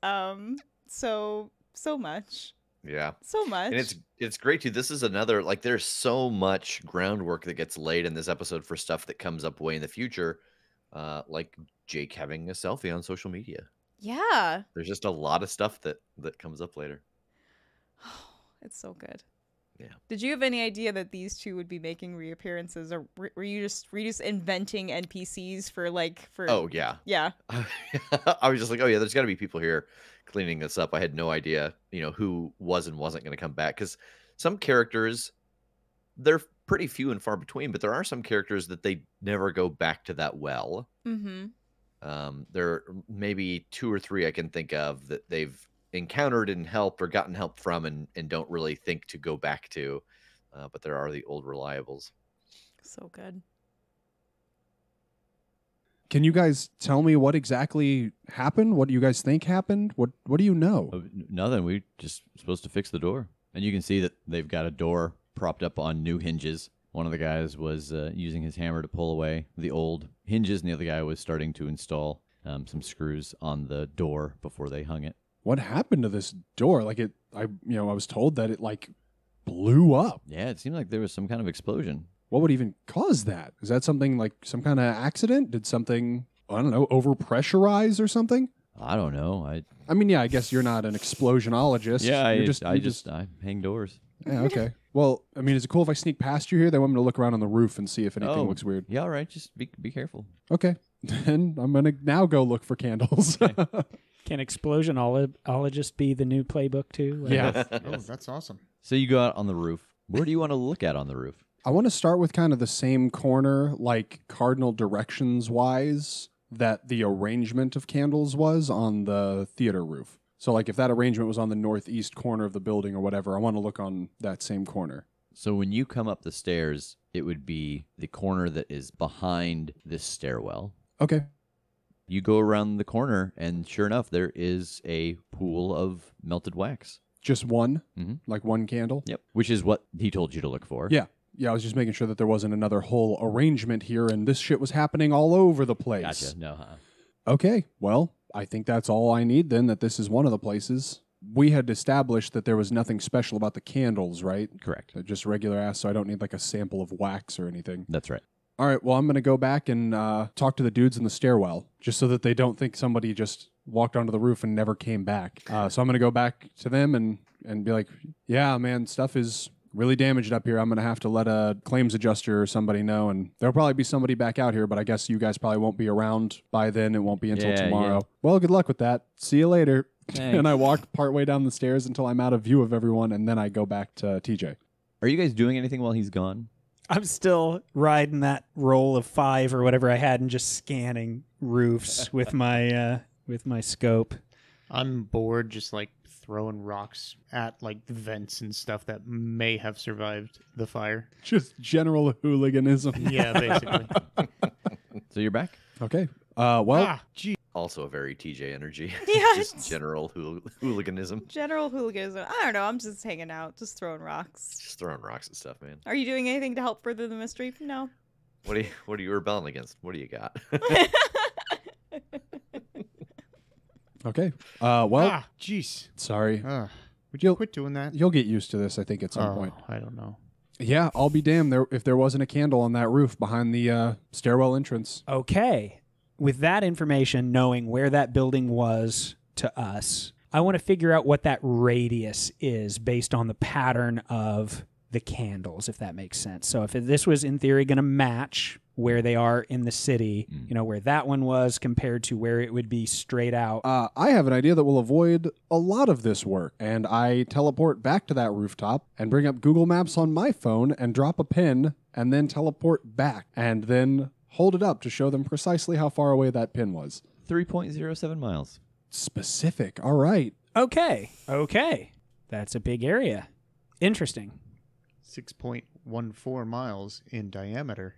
so much. Yeah. So much. And it's great too. This is another, like, there's so much groundwork that gets laid in this episode for stuff that comes up way in the future, like Jake having a selfie on social media. Yeah. There's just a lot of stuff that comes up later. It's so good. Yeah. Did you have any idea that these two would be making reappearances, or were you just inventing NPCs for? Oh yeah. Yeah. I was just like, oh yeah, there's got to be people here cleaning this up. I had no idea, who was and wasn't going to come back, because some characters, they're pretty few and far between, but there are some characters that they never go back to that well. Mm-hmm. There are maybe 2 or 3 I can think of that they've encountered and helped or gotten help from and don't really think to go back to. But there are the old reliables. So good. Can you guys tell me what exactly happened? What do you guys think happened? What do you know? Nothing. We just supposed to fix the door. And you can see that they've got a door propped up on new hinges. One of the guys was using his hammer to pull away the old hinges, and the other guy was starting to install some screws on the door before they hung it. What happened to this door? I was told that it blew up. Yeah, it seemed like there was some kind of explosion. What would even cause that? Is that something like some kind of accident? Did something, I don't know, overpressurize or something? I don't know. I mean, yeah, I guess you're not an explosionologist. Yeah, I I hang doors. Yeah, okay. Well, I mean, is it cool if I sneak past you here? They want me to look around on the roof and see if anything looks weird. Yeah, all right. Just be careful. Okay. Then I'm going to now go look for candles. Can explosionologist be the new playbook too? Yeah. Oh, that's awesome. So you go out on the roof. Where do you want to look at on the roof? I want to start with kind of the same corner, like cardinal directions wise, that the arrangement of candles was on the theater roof. So like if that arrangement was on the northeast corner of the building or whatever, I want to look on that same corner. So when you come up the stairs, it would be the corner that is behind this stairwell. Okay. You go around the corner, and sure enough, there is a pool of melted wax. Just one? Mm-hmm. Like one candle? Yep. Which is what he told you to look for. Yeah. Yeah, I was just making sure that there wasn't another whole arrangement here and this shit was happening all over the place. Gotcha. No, huh? Okay, well, I think that's all I need then, that this is one of the places. We had established that there was nothing special about the candles, right? Correct. Just regular ass, so I don't need like a sample of wax or anything. That's right. All right, well, I'm going to go back and talk to the dudes in the stairwell, just so that they don't think somebody just walked onto the roof and never came back. So I'm going to go back to them and be like, yeah, man, stuff is really damaged up here. I'm going to have to let a claims adjuster or somebody know, and there'll probably be somebody back out here, but I guess you guys probably won't be around by then. It won't be until tomorrow. Yeah. Well, good luck with that. See you later. Thanks. And I walk partway down the stairs until I'm out of view of everyone, and then I go back to TJ. Are you guys doing anything while he's gone? I'm still riding that roll of 5 or whatever I had and just scanning roofs with my scope. I'm bored just like throwing rocks at like vents and stuff that may have survived the fire. Just general hooliganism. Yeah, basically. So you're back? Okay. Well, Also a very TJ energy. Yeah. Just general hooliganism. General hooliganism. I don't know. I'm just hanging out, just throwing rocks. Just throwing rocks and stuff, man. Are you doing anything to help further the mystery? No. What are you rebelling against? What do you got? okay. Well, jeez. sorry. Would you quit doing that? You'll get used to this, I think, at some point. I don't know. Yeah, I'll be damned if there wasn't a candle on that roof behind the stairwell entrance. Okay. With that information, knowing where that building was to us, I want to figure out what that radius is based on the pattern of the candles, if that makes sense. So if this was in theory going to match where they are in the city, where that one was compared to where it would be straight out. I have an idea that will avoid a lot of this work, and I teleport back to that rooftop and bring up Google Maps on my phone and drop a pin and then teleport back and then hold it up to show them precisely how far away that pin was. 3.07 miles. Specific. All right. Okay. That's a big area. Interesting. 6.14 miles in diameter.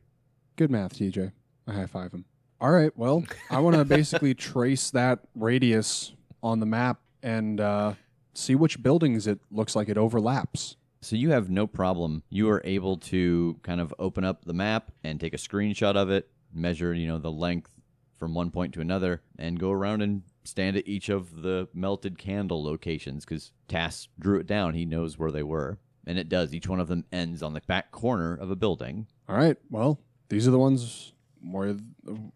Good math, TJ. I high-five him. All right, well, I want to basically trace that radius on the map and see which buildings it looks like it overlaps. So you have no problem. You are able to kind of open up the map and take a screenshot of it, measure, the length from one point to another, and go around and stand at each of the melted candle locations because Tass drew it down. He knows where they were. And it does. Each one of them ends on the back corner of a building. All right. Well, these are the ones where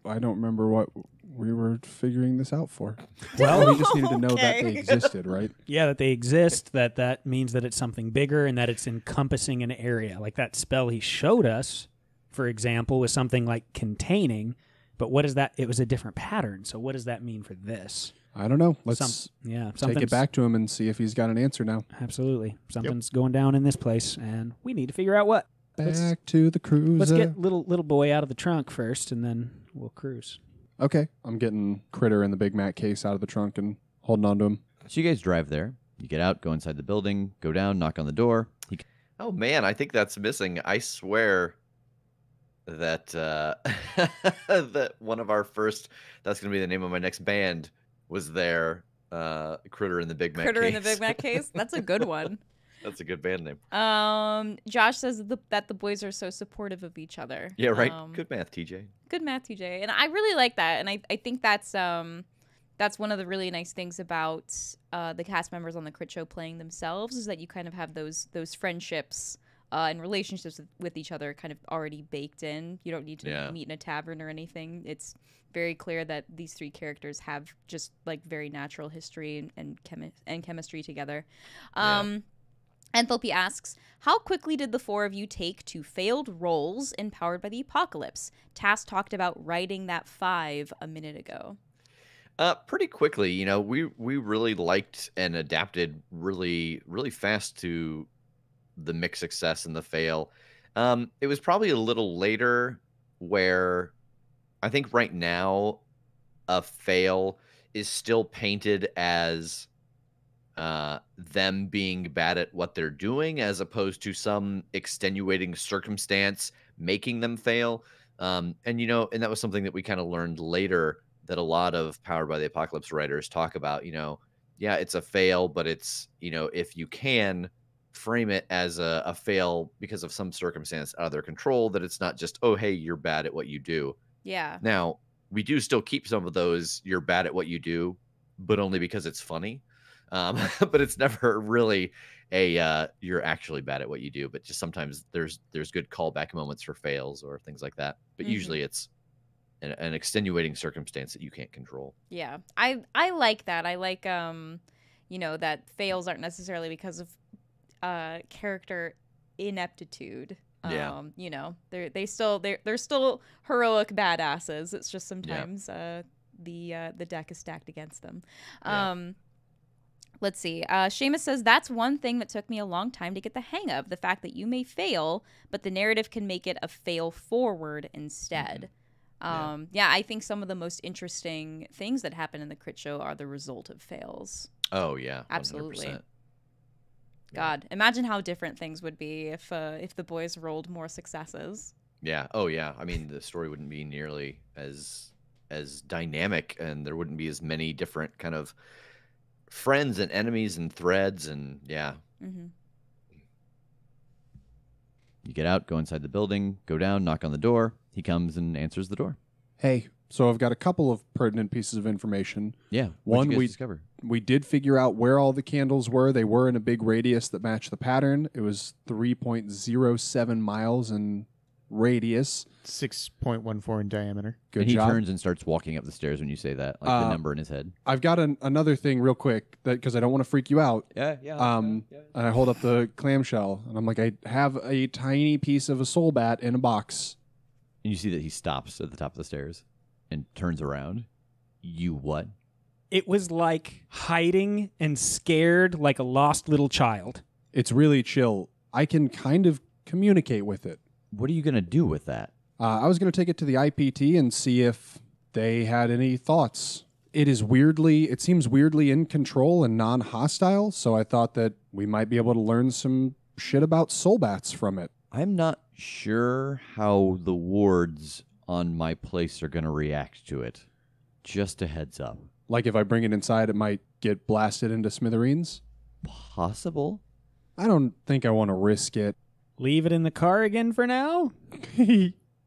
I don't remember what we were figuring this out for. Well, we just needed to know that they existed, right? Yeah, that they exist, that means that it's something bigger and that it's encompassing an area. Like that spell he showed us, for example, was something like containing, but what is that? It was a different pattern. So what does that mean for this? I don't know. Let's take it back to him and see if he's got an answer now. Absolutely. Something's going down in this place, and we need to figure out what. Back to the cruiser. Let's get little boy out of the trunk first, and then we'll cruise. Okay. I'm getting Critter in the Big Mac case out of the trunk and holding on to him. So you guys drive there. You get out, go inside the building, go down, knock on the door. Oh, man, I think that's missing. I swear that that one of our first, that's going to be the name of my next band, was there. Critter in the Big Mac case. Critter in the Big Mac case? That's a good one. That's a good band name. Josh says that the boys are so supportive of each other. Yeah, right. Good math, TJ. Good math, TJ. And I really like that. And I think that's one of the really nice things about the cast members on the Critshow playing themselves is that you kind of have those friendships and relationships with each other kind of already baked in. You don't need to meet in a tavern or anything. It's very clear that these three characters have just like very natural history and chemistry together. Enthalpy asks, how quickly did the four of you take to failed rolls in Powered by the Apocalypse? Tass talked about writing that 5 a minute ago. Pretty quickly. You know, we really liked and adapted really, really fast to the mixed success and the fail. It was probably a little later where I think right now a fail is still painted as them being bad at what they're doing as opposed to some extenuating circumstance making them fail. And that was something that we kind of learned later that a lot of Powered by the Apocalypse writers talk about. Yeah, it's a fail, but it's, if you can frame it as a fail because of some circumstance out of their control, that it's not just, oh, hey, you're bad at what you do. Yeah. Now, we do still keep some of those, you're bad at what you do, but only because it's funny. But it's never really you're actually bad at what you do, but just sometimes there's good callback moments for fails or things like that. But usually it's an extenuating circumstance that you can't control. Yeah. I like that. I like, that fails aren't necessarily because of character ineptitude. Yeah. They're still heroic badasses. It's just sometimes the deck is stacked against them. Let's see. Seamus says, that's one thing that took me a long time to get the hang of, the fact that you may fail, but the narrative can make it a fail forward instead. I think some of the most interesting things that happen in the Critshow are the result of fails. Oh, yeah. 100%. Absolutely. God, imagine how different things would be if the boys rolled more successes. Yeah. Oh, yeah. I mean, the story wouldn't be nearly as dynamic, and there wouldn't be as many different kind of friends and enemies and threads, and Mm-hmm. You get out, go inside the building, go down, knock on the door. He comes and answers the door. Hey, so I've got a couple of pertinent pieces of information. Yeah. One, we discover. We did figure out where all the candles were. They were in a big radius that matched the pattern. It was 3.07 miles in radius. 6.14 in diameter. Good and he job. turns and starts walking up the stairs when you say that, like the number in his head. I've got another thing real quick because I don't want to freak you out. Yeah. And I hold up the clamshell, and I'm like, I have a tiny piece of a soul bat in a box. And you see that he stops at the top of the stairs and turns around. You what? It was like hiding and scared like a lost little child. It's really chill. I can kind of communicate with it. What are you going to do with that? I was going to take it to the IPT and see if they had any thoughts. It seems weirdly in control and non-hostile, so I thought that we might be able to learn some shit about soul bats from it. I'm not sure how the wards on my place are going to react to it. Just a heads up. Like if I bring it inside, it might get blasted into smithereens? Possible. I don't think I want to risk it. Leave it in the car again for now?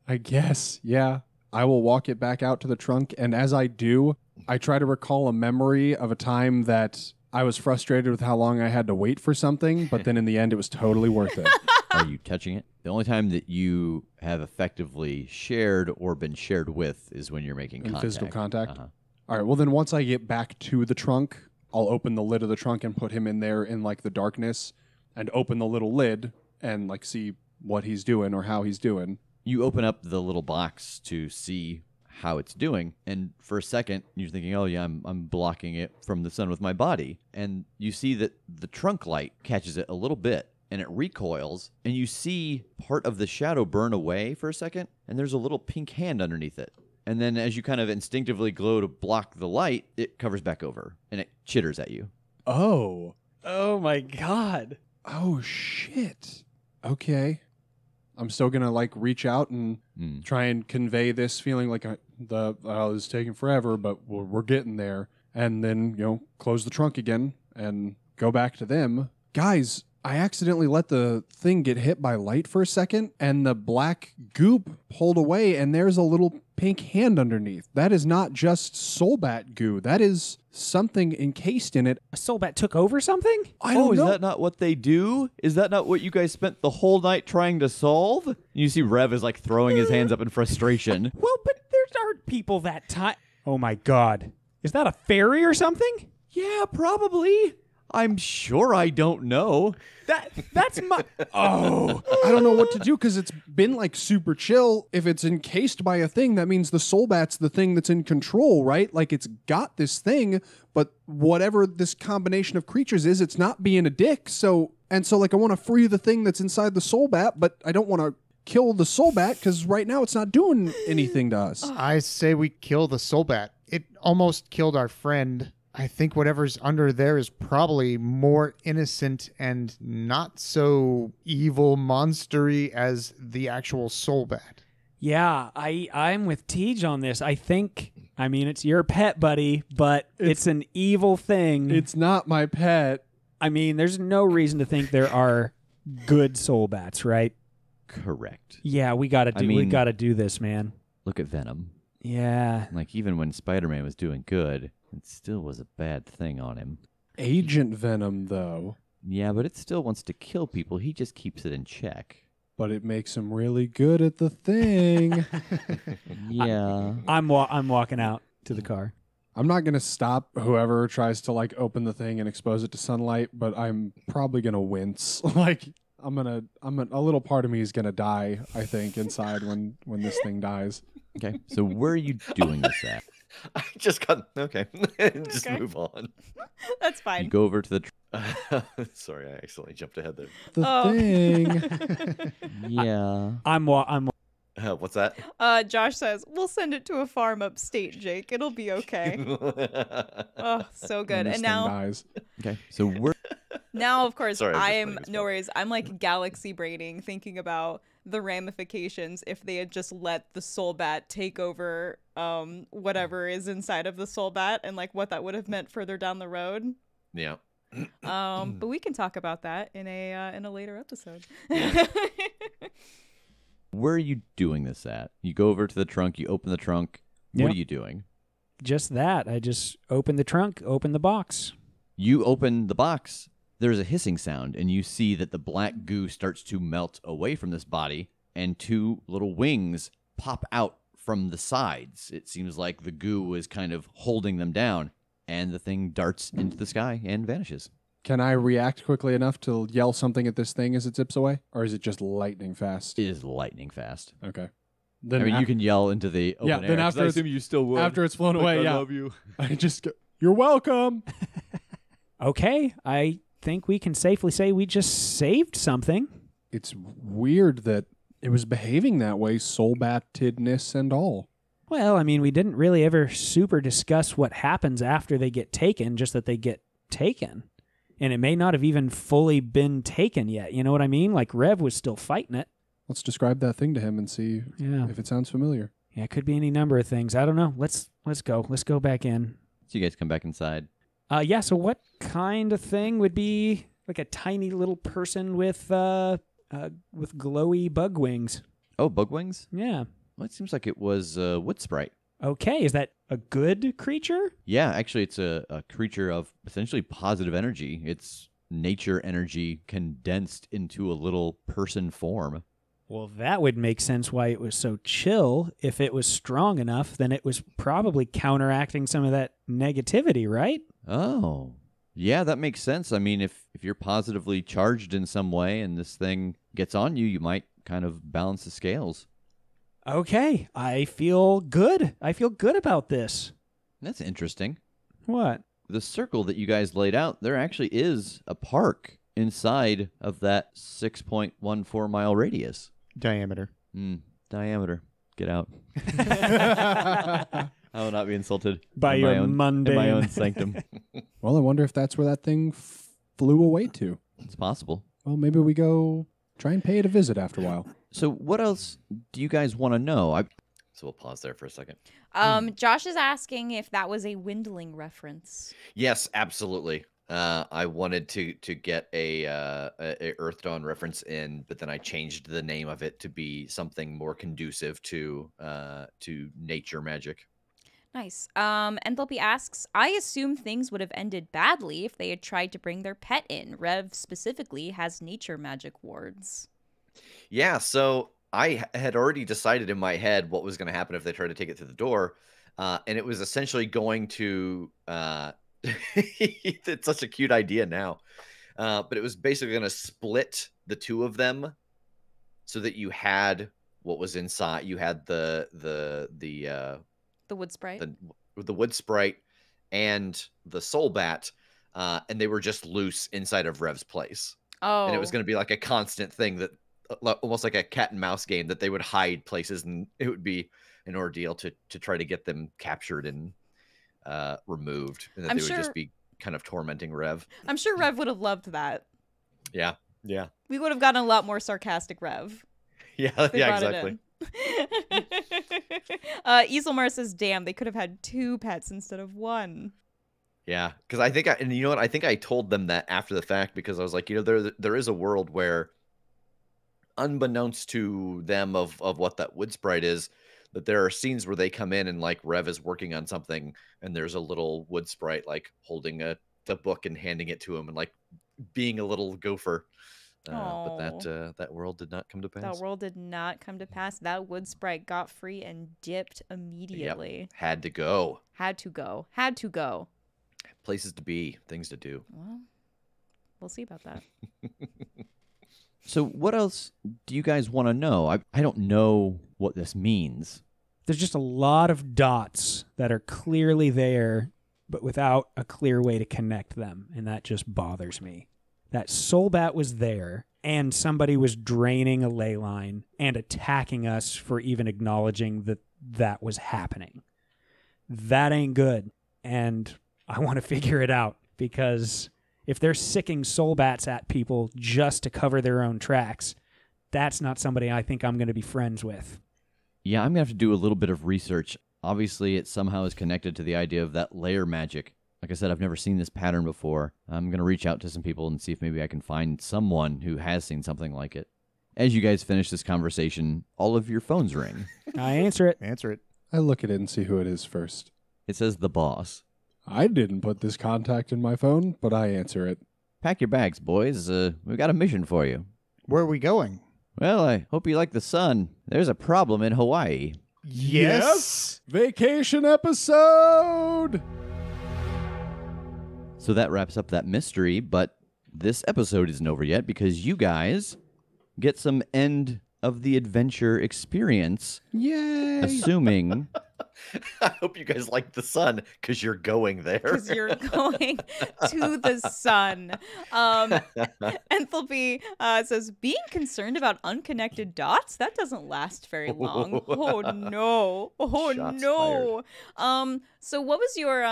I guess, yeah. I will walk it back out to the trunk, and as I do, I try to recall a memory of a time that I was frustrated with how long I had to wait for something, but then in the end, it was totally worth it. Are you touching it? The only time that you have effectively shared or been shared with is when you're making In contact. physical contact? Uh-huh. All right, well, then once I get back to the trunk, I'll open the lid of the trunk and put him in there in, like, the darkness and open the little lid and, like, see what he's doing or how he's doing. You open up the little box to see how it's doing, and for a second you're thinking, oh yeah, I'm blocking it from the sun with my body, and you see that the trunk light catches it a little bit and it recoils, and you see part of the shadow burn away for a second, and there's a little pink hand underneath it, and then as you kind of instinctively glow to block the light, it covers back over and it chitters at you. Oh my God. oh shit. Okay, I'm still gonna, like, reach out and try and convey this feeling like this is taking forever, but we're getting there. And then, close the trunk again and go back to them. Guys, I accidentally let the thing get hit by light for a second, and the black goop pulled away, and there's a little pink hand underneath. That is not just Soulbat goo. That is something encased in it. A Soulbat took over something? I don't Is know. that not what they do? Is that not what you guys spent the whole night trying to solve? You see Rev is like throwing his hands up in frustration. Well, but there aren't people that time. Oh my God. Is that a fairy or something? Yeah, probably. I'm sure I don't know. That's my. Oh. I don't know what to do because it's been, like, super chill. If it's encased by a thing, that means the Soulbat's the thing that's in control, right? Like, it's got this thing, but whatever this combination of creatures is, it's not being a dick. So, like, I want to free the thing that's inside the Soulbat, but I don't want to kill the Soulbat because right now it's not doing anything to us. I say we kill the Soulbat. It almost killed our friend. I think whatever's under there is probably more innocent and not so evil monstery as the actual Soulbat. Yeah, I'm with Tej on this. I think, it's your pet, buddy, but it's an evil thing. It's not my pet. There's no reason to think there are good Soulbats, right? Correct. Yeah, we gotta do this, man. Look at Venom. Yeah. Like, even when Spider-Man was doing good, it still was a bad thing on him. Agent Venom, though. Yeah, but it still wants to kill people. He just keeps it in check. But it makes him really good at the thing. Yeah. I'm walking out to the car. I'm not going to stop whoever tries to, like, open the thing and expose it to sunlight, but I'm probably going to wince. Like, a little part of me is going to die, I think, inside when this thing dies. Okay, so where are you doing this at? I just got okay. Just Okay. move on. That's You fine. go over to the... Sorry, I accidentally jumped ahead there. The thing. Yeah. I'm What's that? Josh says, we'll send it to a farm upstate, Jake. It'll be okay. Oh, so When good. this And thing now, dies. Okay, so where... now, of course, Sorry, I was I just am, playing this no part. worries. I'm like galaxy braining, thinking about the ramifications if they had just let the Soulbat take over whatever is inside of the Soulbat and like what that would have meant further down the road. Yeah. But we can talk about that in a later episode. Where are you doing this at? You go over to the trunk, you open the trunk. What Yep. are you doing? just that. I just open the trunk, open the box. You open the box, there's a hissing sound, and you see that the black goo starts to melt away from this body, and two little wings pop out from the sides. It seems like the goo is kind of holding them down, and the thing darts into the sky and vanishes. Can I react quickly enough to yell something at this thing as it zips away? Or is it just lightning fast? It is lightning fast. Okay. I mean, you can yell into the open Yeah, air. then 'cause after I it's- assume you still would. after it's flown Like, away, I yeah. love you. I just go, you're welcome. Okay, I think we can safely say we just saved something. It's weird that it was behaving that way, soul-battedness and all. Well, I mean, we didn't really ever super discuss what happens after they get taken, just that they get taken. And it may not have even fully been taken yet. You know what I mean? Like, Rev was still fighting it. Let's describe that thing to him and see Yeah. if it sounds familiar. Yeah, it could be any number of things. I don't know. Let's go. Let's go back in. So you guys come back inside. Yeah, so what kind of thing would be like a tiny little person with glowy bug wings? Oh, bug wings? Yeah. Well, it seems like it was Wood Sprite. Okay, is that a good creature? Yeah, actually, it's a creature of essentially positive energy. It's nature energy condensed into a little person form. Well, that would make sense why it was so chill. If it was strong enough, then it was probably counteracting some of that negativity, right? Oh, yeah, that makes sense. I mean, if you're positively charged in some way and this thing gets on you, you might kind of balance the scales. Okay, I feel good. I feel good about this. That's interesting. What? The circle that you guys laid out, there actually is a park inside of that 6.14 mile radius. Diameter. Diameter. Get out. I will not be insulted By in your my own, mundane... in my own sanctum. Well, I wonder if that's where that thing flew away to. It's possible. Well, maybe we go try and pay it a visit after a while. So what else do you guys want to know? So we'll pause there for a second. Josh is asking if that was a Windling reference. Yes, absolutely. I wanted to get a Earth Dawn reference in, but then I changed the name of it to be something more conducive to nature magic. Nice. Enthalpy asks, I assume things would have ended badly if they had tried to bring their pet in. Rev specifically has nature magic wards. Yeah, so I had already decided in my head what was going to happen if they tried to take it through the door, and it was essentially going to it's such a cute idea now, but it was basically going to split the two of them so that you had what was inside. You had the wood sprite, the wood sprite, and the soul bat, and they were just loose inside of Rev's place. Oh, and it was going to be like a constant thing that almost like a cat and mouse game that they would hide places, and it would be an ordeal to try to get them captured and removed, and that they would just be kind of tormenting Rev. I'm sure Rev would have loved that. Yeah. We would have gotten a lot more sarcastic Rev. Yeah, exactly. Easelmar says, damn, they could have had 2 pets instead of 1. Yeah, because I think and you know what? I think I told them that after the fact, because I was like, there is a world where, unbeknownst to them of what that wood sprite is, that there are scenes where they come in and like Rev is working on something, and there's a little wood sprite like holding the book and handing it to him and like being a little gopher. But that world did not come to pass. That world did not come to pass. That wood sprite got free and dipped immediately. Yep. Had to go. Places to be, things to do. Well, we'll see about that. So what else do you guys want to know? I don't know what this means. There's just a lot of dots that are clearly there, but without a clear way to connect them, and that just bothers me. That soul bat was there, and somebody was draining a ley line and attacking us for even acknowledging that that was happening. That ain't good, and I want to figure it out, because if they're sicking soul bats at people just to cover their own tracks, that's not somebody I think I'm going to be friends with. Yeah, I'm going to have to do a little bit of research. Obviously, it somehow is connected to the idea of that layer magic. Like I said, I've never seen this pattern before. I'm going to reach out to some people and see if maybe I can find someone who has seen something like it. As you guys finish this conversation, all of your phones ring. I answer it. Answer it. I look at it and see who it is first. It says the boss. I didn't put this contact in my phone, but I answer it. Pack your bags, boys. We've got a mission for you. Where are we going? Well, I hope you like the sun. There's a problem in Hawaii. Yes! Vacation episode! So that wraps up that mystery, but this episode isn't over yet because you guys get some end of the adventure experience. Yay! Assuming... I hope you guys like the sun, because you're going there. Because you're going to the sun. Enthalpy says, being concerned about unconnected dots? That doesn't last very long. Oh, no. Oh, Shots no. So what was your...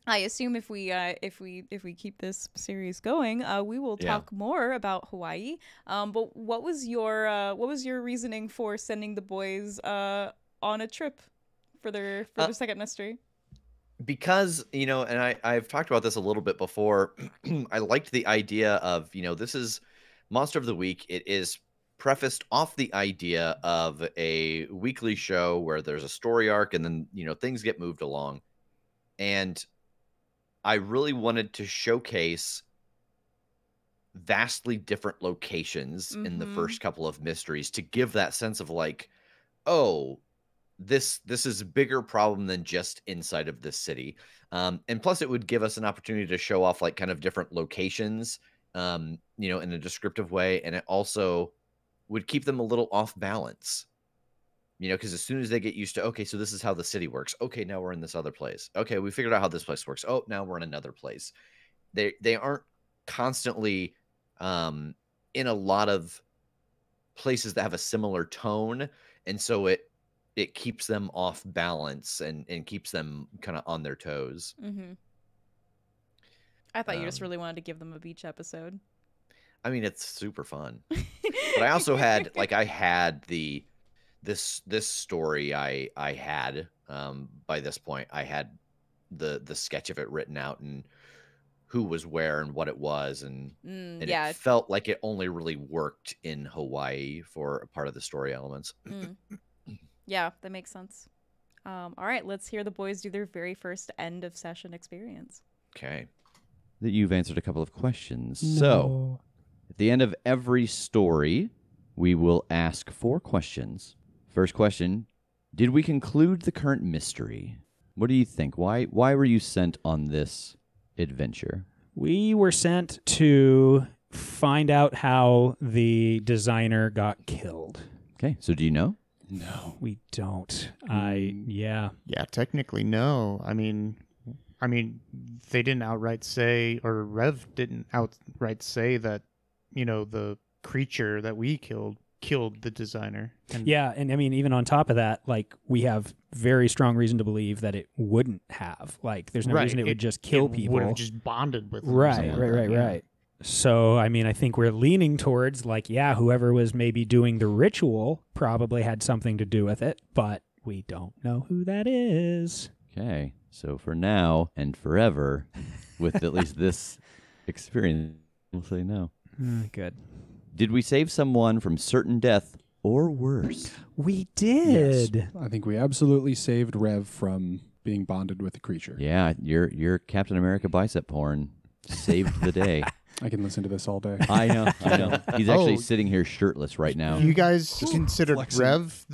I assume if we keep this series going, we will talk more about Hawaii. But what was your reasoning for sending the boys on a trip for their second mystery? Because, and I've talked about this a little bit before. I liked the idea of, this is Monster of the Week. It is prefaced off the idea of a weekly show where there's a story arc and then, things get moved along. And I really wanted to showcase vastly different locations in the first couple of mysteries to give that sense of like, oh, this is a bigger problem than just inside of this city. And plus it would give us an opportunity to show off like kind of different locations, in a descriptive way. And it also would keep them a little off balance, because as soon as they get used to, okay, so this is how the city works. Okay, now we're in this other place. Okay, we figured out how this place works. Oh, now we're in another place. They aren't constantly in a lot of places that have a similar tone. And so it keeps them off balance and keeps them kind of on their toes. Mm-hmm. I thought you just really wanted to give them a beach episode. I mean, it's super fun. But I also had, I had this story I had, by this point, I had the sketch of it written out and who was where and what it was. And it felt like it only really worked in Hawaii for a part of the story elements. Yeah, that makes sense. All right, let's hear the boys do their very first end of session experience. Okay. That you've answered a couple of questions. No. So, at the end of every story, we will ask 4 questions. First question, did we conclude the current mystery? What do you think? Why were you sent on this adventure? We were sent to find out how the designer got killed. Okay, so do you know? No, we don't. Yeah, technically no. I mean, they didn't outright say, or Rev didn't outright say that, the creature that we killed the designer. And and I mean, even on top of that, we have very strong reason to believe that it wouldn't have. There's no reason it would just kill people. Would have just bonded with them. Right. So, I mean, I think we're leaning towards, whoever was maybe doing the ritual probably had something to do with it, but we don't know who that is. Okay, so for now and forever, with at least this experience, we'll say no. Good. Did we save someone from certain death or worse? We did. Yes. I think we absolutely saved Rev from being bonded with the creature. Yeah, your Captain America bicep porn saved the day. I can listen to this all day. I know. He's actually sitting here shirtless right now. You guys considered Rev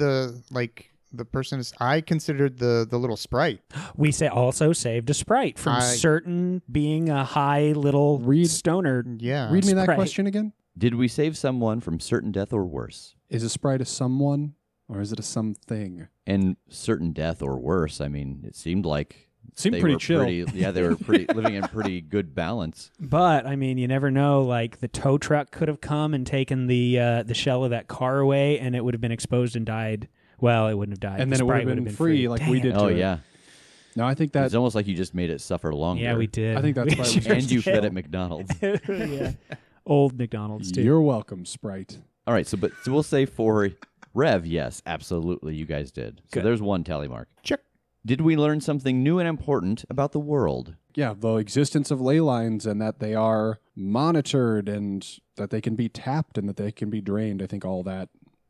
the person I considered the little sprite. We also saved a sprite from certain being a high little stoner. Yeah. Read me sprite. that question again. Did we save someone from certain death or worse? Is a sprite a someone or is it a something? And certain death or worse, I mean, it seemed like Seemed pretty chill. They were living in pretty good balance. But I mean, you never know. The tow truck could have come and taken the shell of that car away, and it would have been exposed and died. Well, it wouldn't have died. And then it would have been free, like we did. Oh yeah. No, I think it's almost like you just made it suffer longer. Yeah, we did. I think that's why and you fed at McDonald's. Yeah, old McDonald's too. You're welcome, Sprite. All right, so we'll say for Rev, yes, absolutely, you guys did. So there's one tally mark. Check. Did we learn something new and important about the world? Yeah, the existence of ley lines and that they are monitored and that they can be tapped and that they can be drained. I think all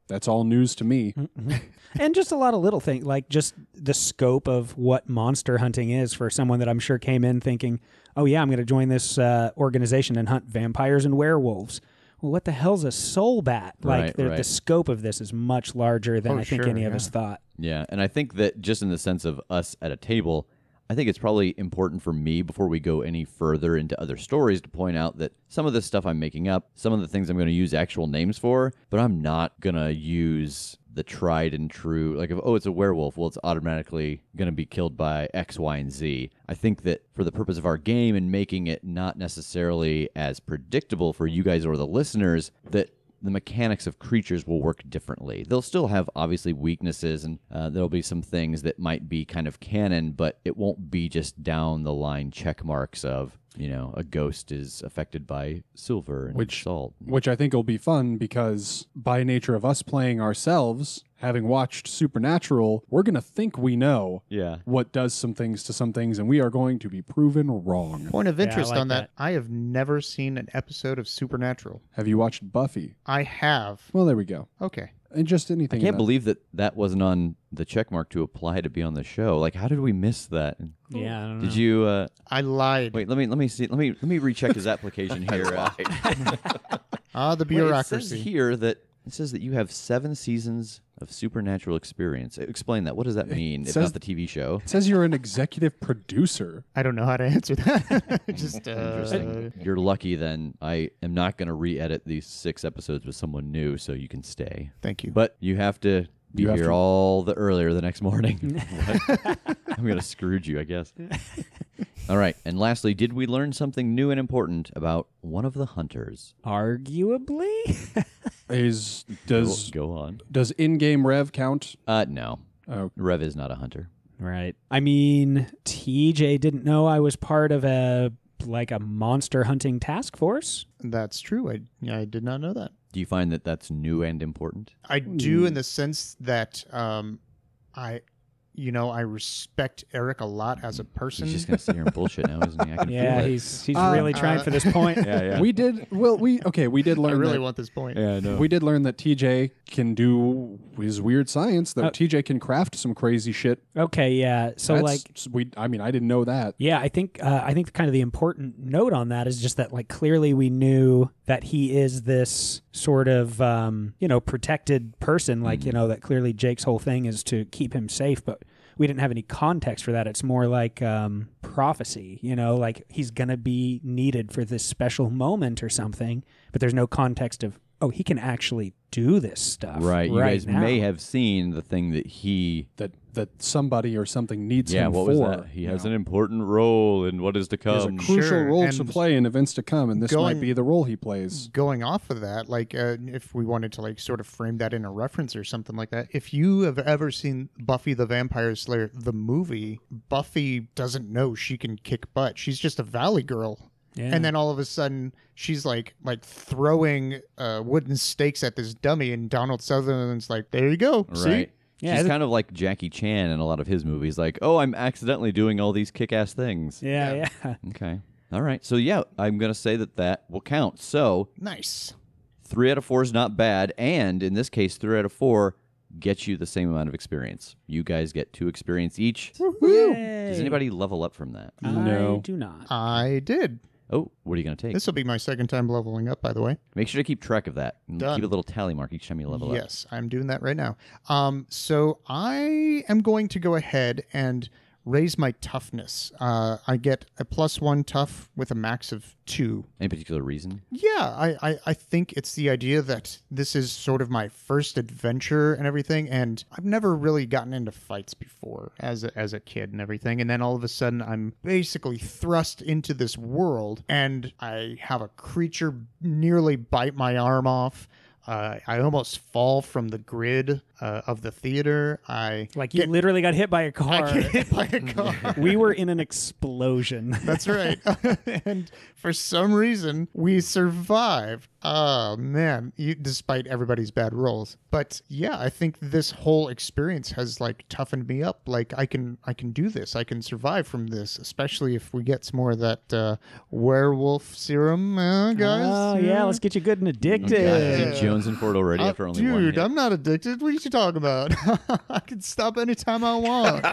that's all news to me. Mm-hmm. And just a lot of little things, just the scope of what monster hunting is for someone that I'm sure came in thinking, oh yeah, I'm going to join this organization and hunt vampires and werewolves. Well, what the hell's a soul bat? The scope of this is much larger than I think any of us thought. Yeah, and I think that just in the sense of us at a table, I think it's probably important for me before we go any further into other stories to point out that some of this stuff I'm making up, some of the things I'm going to use actual names for, but I'm not going to use the tried and true, if it's a werewolf, well, it's automatically going to be killed by X, Y, and Z. I think that for the purpose of our game and making it not necessarily as predictable for you guys or the listeners, that the mechanics of creatures will work differently. They'll still have, obviously, weaknesses, and there'll be some things that might be kind of canon, but it won't be just down-the-line check marks of, a ghost is affected by silver and salt. Which I think will be fun because by nature of us playing ourselves having watched Supernatural, we're going to think we know what does some things to some things, and we are going to be proven wrong. Point of interest like on that. that. I have never seen an episode of Supernatural. Have you watched Buffy? I have. Well, there we go. Okay. And just anything. I can't believe that wasn't on the check mark to apply to be on the show. Like, how did we miss that? Yeah, I don't know. Did you? I lied. Wait, let me see. Let me recheck his application here. The Wait, bureaucracy. it says here that it says that you have 7 seasons of Supernatural experience. Explain that. What does that mean? If says- not the TV show. It says you're an executive producer. I don't know how to answer that. Just Interesting. You're lucky then. I am not going to re-edit these 6 episodes with someone new, so you can stay. Thank you. But you have to be You have here to- all the earlier the next morning. I'm going to Scrooge you, I guess. All right. And lastly, did we learn something new and important about one of the hunters? Arguably? Go on. Does in-game Rev count? No. Oh, Rev is not a hunter. Right. I mean, TJ didn't know I was part of a monster hunting task force. That's true. I did not know that. Do you find that that's new and important? I do in the sense that I respect Eric a lot as a person. He's just going to sit here and bullshit now, isn't he? I can Yeah, feel it. he's really trying for this point. Yeah. we did. Well, we did I learn. really that, want this point. Yeah, I know. We did learn that TJ can do his weird science. That TJ can craft some crazy shit. Okay, yeah. So I didn't know that. yeah, I think kind of the important note on that is just that clearly we knew that he is this sort of protected person, that clearly Jake's whole thing is to keep him safe, but we didn't have any context for that. It's more like prophecy, like he's going to be needed for this special moment or something, but there's no context of, oh, he can actually do this stuff. Right. You guys now. may have seen the thing that he... That somebody or something needs him what for. was that? He has an important role in what is to He has a come. crucial Sure, role to and play in events to come, and this might going- be the role he plays. Going off of that, if we wanted to sort of frame that in a reference or something like that, if you have ever seen Buffy the Vampire Slayer, the movie, Buffy doesn't know she can kick butt. She's just a valley girl. Yeah. And then all of a sudden, she's like throwing wooden stakes at this dummy, and Donald Sutherland's like, "There you go, see." Right. Yeah, She's kind of like Jackie Chan in a lot of his movies. Like, oh, I'm accidentally doing all these kick-ass things. Yeah. Okay. All right. So, yeah, I'm going to say that will count. So, Nice. 3 out of 4 is not bad. And in this case, 3 out of 4 gets you the same amount of experience. You guys get 2 experience each. Yay. Does anybody level up from that? No. I do not. I did. Oh, what are you going to take? This will be my second time leveling up, by the way. Make sure to keep track of that. And Done. keep a little tally mark each time you level up. Yes, I'm doing that right now. So I am going to go ahead and raise my toughness. I get a +1 tough with a max of 2. Any particular reason? Yeah, I think it's the idea that this is sort of my first adventure and everything, and I've never really gotten into fights before as a kid and everything, and then all of a sudden I'm basically thrust into this world, and I have a creature nearly bite my arm off. I almost fall from the grid of the theater. You literally got hit by a car. I get hit by a car. We were in an explosion. That's right. And for some reason, we survived. Oh, man. Despite everybody's bad rolls. But yeah, I think this whole experience has toughened me up. I can do this. I can survive from this, especially if we get some more of that werewolf serum, guys. Oh, yeah. Let's get you good and addicted. Is he jonesing for it already after only one Dude, hit? I'm not addicted. What are you talking about? I can stop anytime I want.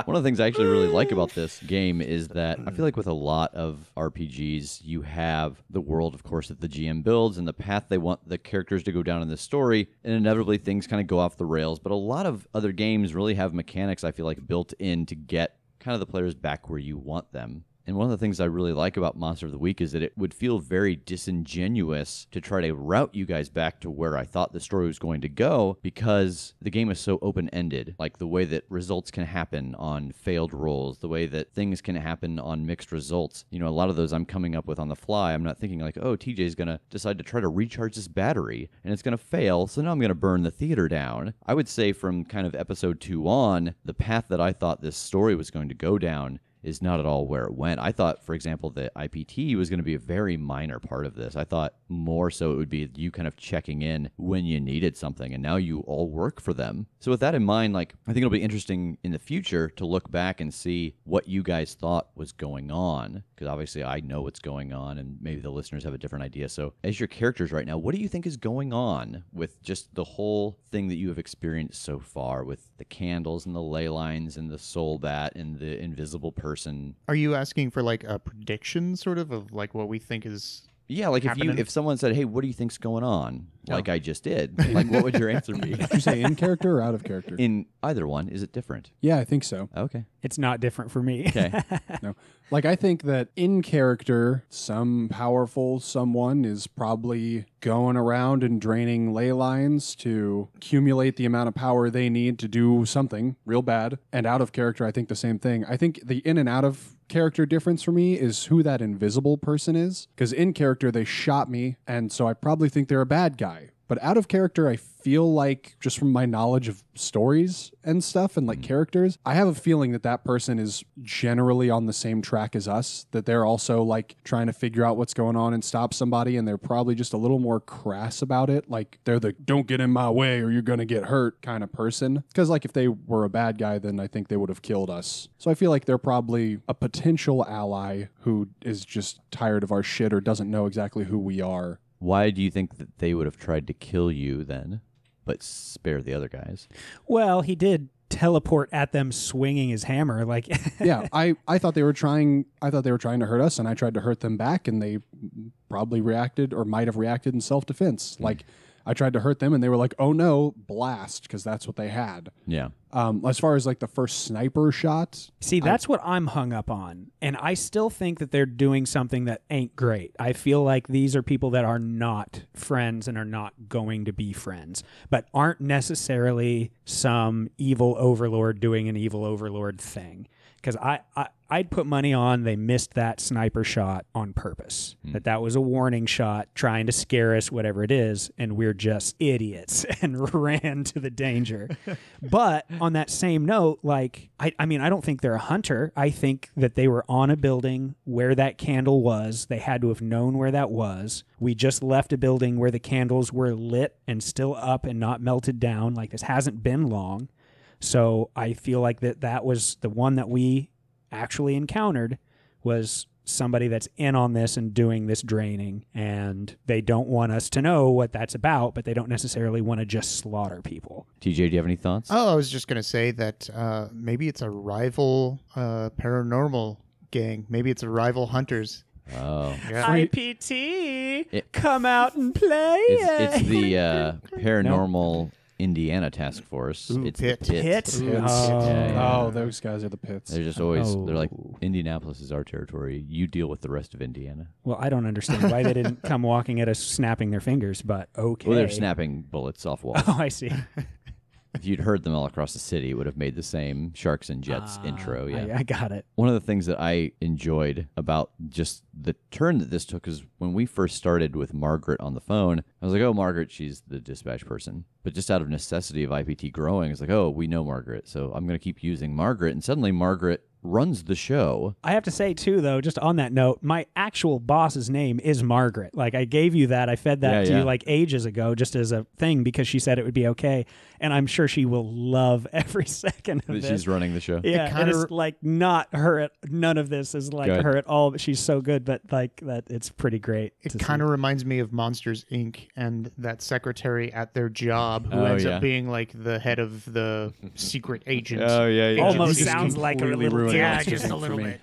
One of the things I actually really like about this game is that I feel like with a lot of RPGs, you have the world, of course, that the GM builds and the path they want the characters to go down in the story, and inevitably things kind of go off the rails. But a lot of other games really have mechanics, I feel like, built in to get kind of the players back where you want them. And one of the things I really like about Monster of the Week is that it would feel very disingenuous to try to route you guys back to where I thought the story was going to go, because the game is so open-ended. Like the way that results can happen on failed rolls, the way that things can happen on mixed results. A lot of those I'm coming up with on the fly. I'm not thinking oh, TJ's going to decide to try to recharge this battery, and it's going to fail, so now I'm going to burn the theater down. I would say from kind of episode 2 on, the path that I thought this story was going to go down is not at all where it went. I thought, for example, that IPT was going to be a very minor part of this. I thought more so it would be you kind of checking in when you needed something, and now you all work for them. So with that in mind, like, I think it'll be interesting in the future to look back and see what you guys thought was going on, because obviously I know what's going on, and maybe the listeners have a different idea. So as your characters right now, what do you think is going on with just the whole thing that you have experienced so far with the candles and the ley lines and the soul bat and the invisible person? Are you asking for like a prediction sort of like what we think is Yeah, like happening? if someone said, "Hey, what do you think's going on?" Oh. like I just did, like what would your answer be? Did you say in character or out of character? In either one, is it different? Yeah, I think so. Okay. It's not different for me. Okay. No. Like, I think that in character, some powerful someone is probably going around and draining ley lines to accumulate the amount of power they need to do something real bad. And out of character, I think the same thing. I think the in and out of character difference for me is who that invisible person is. Because in character, they shot me, and so I probably think they're a bad guy. But out of character, I feel like, just from my knowledge of stories and stuff and like characters, I have a feeling that that person is generally on the same track as us, that they're also like trying to figure out what's going on and stop somebody, and they're probably just a little more crass about it. Like, they're the "don't get in my way or you're going to get hurt" kind of person. Because like if they were a bad guy, then I think they would have killed us. So I feel like they're probably a potential ally who is just tired of our shit or doesn't know exactly who we are. Why do you think that they would have tried to kill you then, but spare the other guys? Well, he did teleport at them swinging his hammer. Like, Yeah, I thought they were trying. I thought they were trying to hurt us, and I tried to hurt them back, and they probably reacted or might have reacted in self-defense. Like, I tried to hurt them, and they were like, "Oh no, blast!" because that's what they had. Yeah. As far as like the first sniper shot, see, that's what I'm hung up on. And I still think that they're doing something that ain't great. I feel like these are people that are not friends and are not going to be friends, but aren't necessarily some evil overlord doing an evil overlord thing. Because I'd put money on they missed that sniper shot on purpose. That was a warning shot trying to scare us, whatever it is, and we're just idiots and ran to the danger. But on that same note, like, I mean, I don't think they're a hunter. I think that they were on a building where that candle was. They had to have known where that was. We just left a building where the candles were lit and still up and not melted down. Like, this hasn't been long. So I feel like that was the one that we actually encountered was somebody that's in on this and doing this draining, and they don't want us to know what that's about, but they don't necessarily want to just slaughter people. TJ, do you have any thoughts? Oh, I was just going to say that maybe it's a rival paranormal gang. Maybe it's a rival hunters. Oh. Yeah. IPT, come out and play. It's the paranormal Indiana Task Force. Ooh, it's Pit. the Pit. Pit? Oh, Yeah. those guys are the pits. They're just always, they're like, Oh. Indianapolis is our territory. You deal with the rest of Indiana. Well, I don't understand why they didn't come walking at us snapping their fingers, but okay. Well, they're snapping bullets off walls. Oh, I see. If you'd heard them all across the city, it would have made the same Sharks and Jets intro. Yeah. I got it. One of the things that I enjoyed about just the turn that this took is when we first started with Margaret on the phone, I was like, oh, Margaret, she's the dispatch person. But just out of necessity of IPT growing, it's like, oh, we know Margaret, so I'm going to keep using Margaret. And suddenly Margaret runs the show. I have to say, too, though, just on that note, my actual boss's name is Margaret. Like, I gave you that. I fed that to you, like, ages ago, just as a thing, because she said it would be okay. And I'm sure she will love every second of That this. she's running the show. Yeah, and kinda it's, like, not her. None of this is, like, Good. her at all, but she's so good. But, like, that it's pretty great. It kind of reminds me of Monsters, Inc. and that secretary at their job who Oh, ends yeah. up being like the head of the secret agent. yeah, Almost You just sounds like a completely little- ruined Yeah, Monsters, just a Inc. for little me.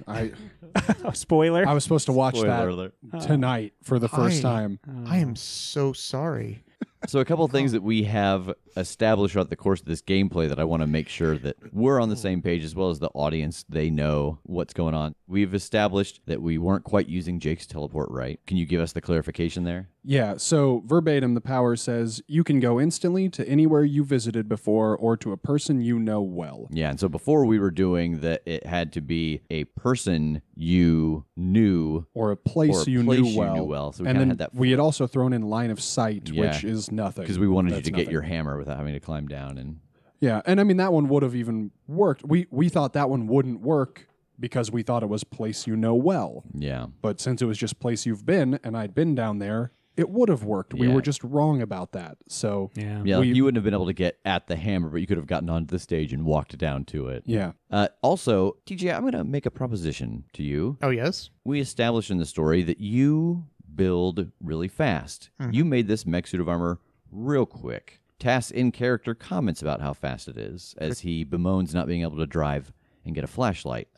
bit. Spoiler. I was supposed to watch Spoiler that alert. tonight for the first I- time. I am so sorry. So a couple of things that we have established throughout the course of this gameplay that I want to make sure that we're on the same page, as well as the audience, they know what's going on. We've established that we weren't quite using Jake's teleport right. Can you give us the clarification there? Yeah, so verbatim, the power says you can go instantly to anywhere you visited before or to a person you know well. Yeah, and so before we were doing that, it had to be a person you knew Or a place, or a you, place knew you well. knew well. So we and kinda then had that we had also thrown in line of sight, Yeah. which is nothing. because we wanted you That's to get nothing. your hammer without having to climb down. And Yeah, and I mean, that one would have even worked. We thought that one wouldn't work because we thought it was place you know well. Yeah. But since it was just place you've been, and I'd been down there, it would have worked. We Yeah. were just wrong about that. So Yeah. Yeah, We- you wouldn't have been able to get at the hammer, but you could have gotten onto the stage and walked down to it. yeah. Also, TJ, I'm going to make a proposition to you. Oh, yes? We established in the story that you build really fast. Mhm. You made this mech suit of armor real quick. Tass in character comments about how fast it is as he bemoans not being able to drive and get a flashlight.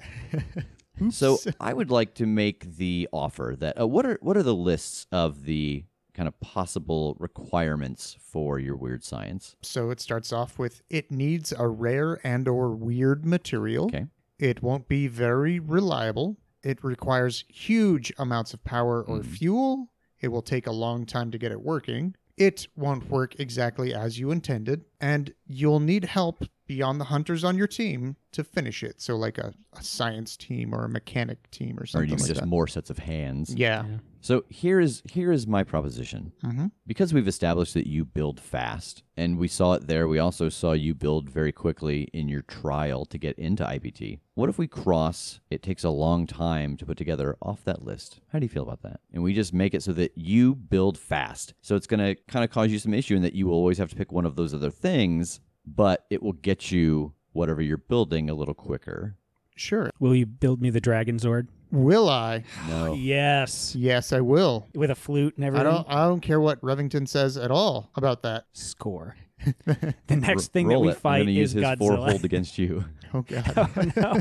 So I would like to make the offer that what are the lists of the kind of possible requirements for your weird science? So it starts off with it needs a rare and or weird material. Okay. It won't be very reliable. It requires huge amounts of power or fuel. It will take a long time to get it working. It won't work exactly as you intended. And you'll need help beyond the hunters on your team to finish it. So like a science team or a mechanic team or Or something you like just that. more sets of hands? Yeah. So here is my proposition. Mm-hmm. Because we've established that you build fast, and we saw it there, we also saw you build very quickly in your trial to get into IPT. What if we cross, it takes a long time to put together off that list? How do you feel about that? And we just make it so that you build fast. So it's going to kind of cause you some issue in that you will always have to pick one of those other things, but it will get you whatever you're building a little quicker. Sure. Will you build me the Dragon Zord? Will I? No. Yes. Yes, I will. With a flute and everything. I don't care what Revington says at all about that. Score. The next thing that Roll we it. I'm fight gonna use is his four Godzilla. hold against you. Oh god. Oh no.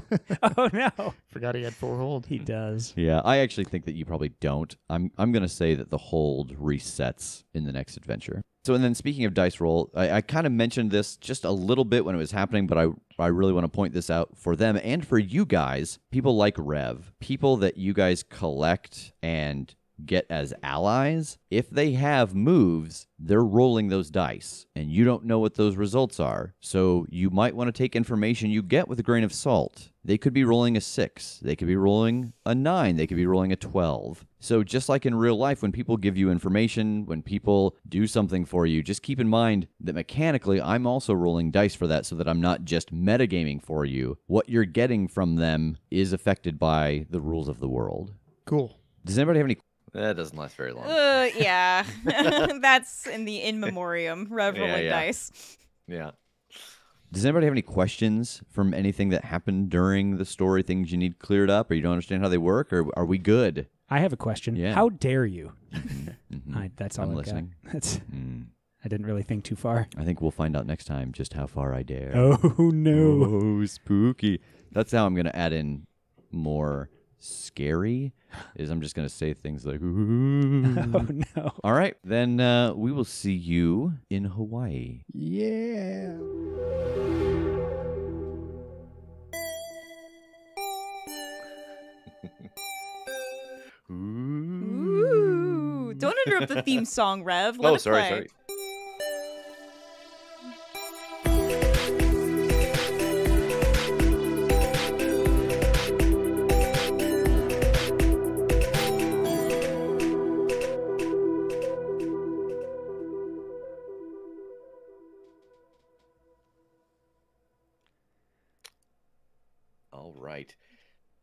Oh no. Forgot he had 4 hold. He does. Yeah, I actually think that you probably don't. I'm going to say that the hold resets in the next adventure. So, and then speaking of dice roll, I kind of mentioned this just a little bit when it was happening, but I really want to point this out for them and for you guys. People like Rev, people that you guys collect and get as allies, if they have moves, they're rolling those dice, and you don't know what those results are. So you might want to take information you get with a grain of salt. They could be rolling a 6. They could be rolling a 9. They could be rolling a 12. So just like in real life, when people give you information, when people do something for you, just keep in mind that mechanically, I'm also rolling dice for that so that I'm not just metagaming for you. What you're getting from them is affected by the rules of the world. Cool. Does anybody have any? That doesn't last very long. Yeah. That's in the in memoriam. Rev Yeah, rolling yeah. dice. Yeah. Does anybody have any questions from anything that happened during the story, things you need cleared up, or you don't understand how they work, or are we good? I have a question. Yeah. How dare you? Mhm. That's all I'm I've listening. got. That's. Mm. I didn't really think too far. I think we'll find out next time just how far I dare. Oh no. Oh, spooky. That's how I'm going to add in more scary, is I'm just going to say things like, ooh. Oh no. All right, then we will see you in Hawaii. Yeah. Ooh. Don't interrupt the theme song, Rev. Let Oh, it sorry, play. sorry. All right.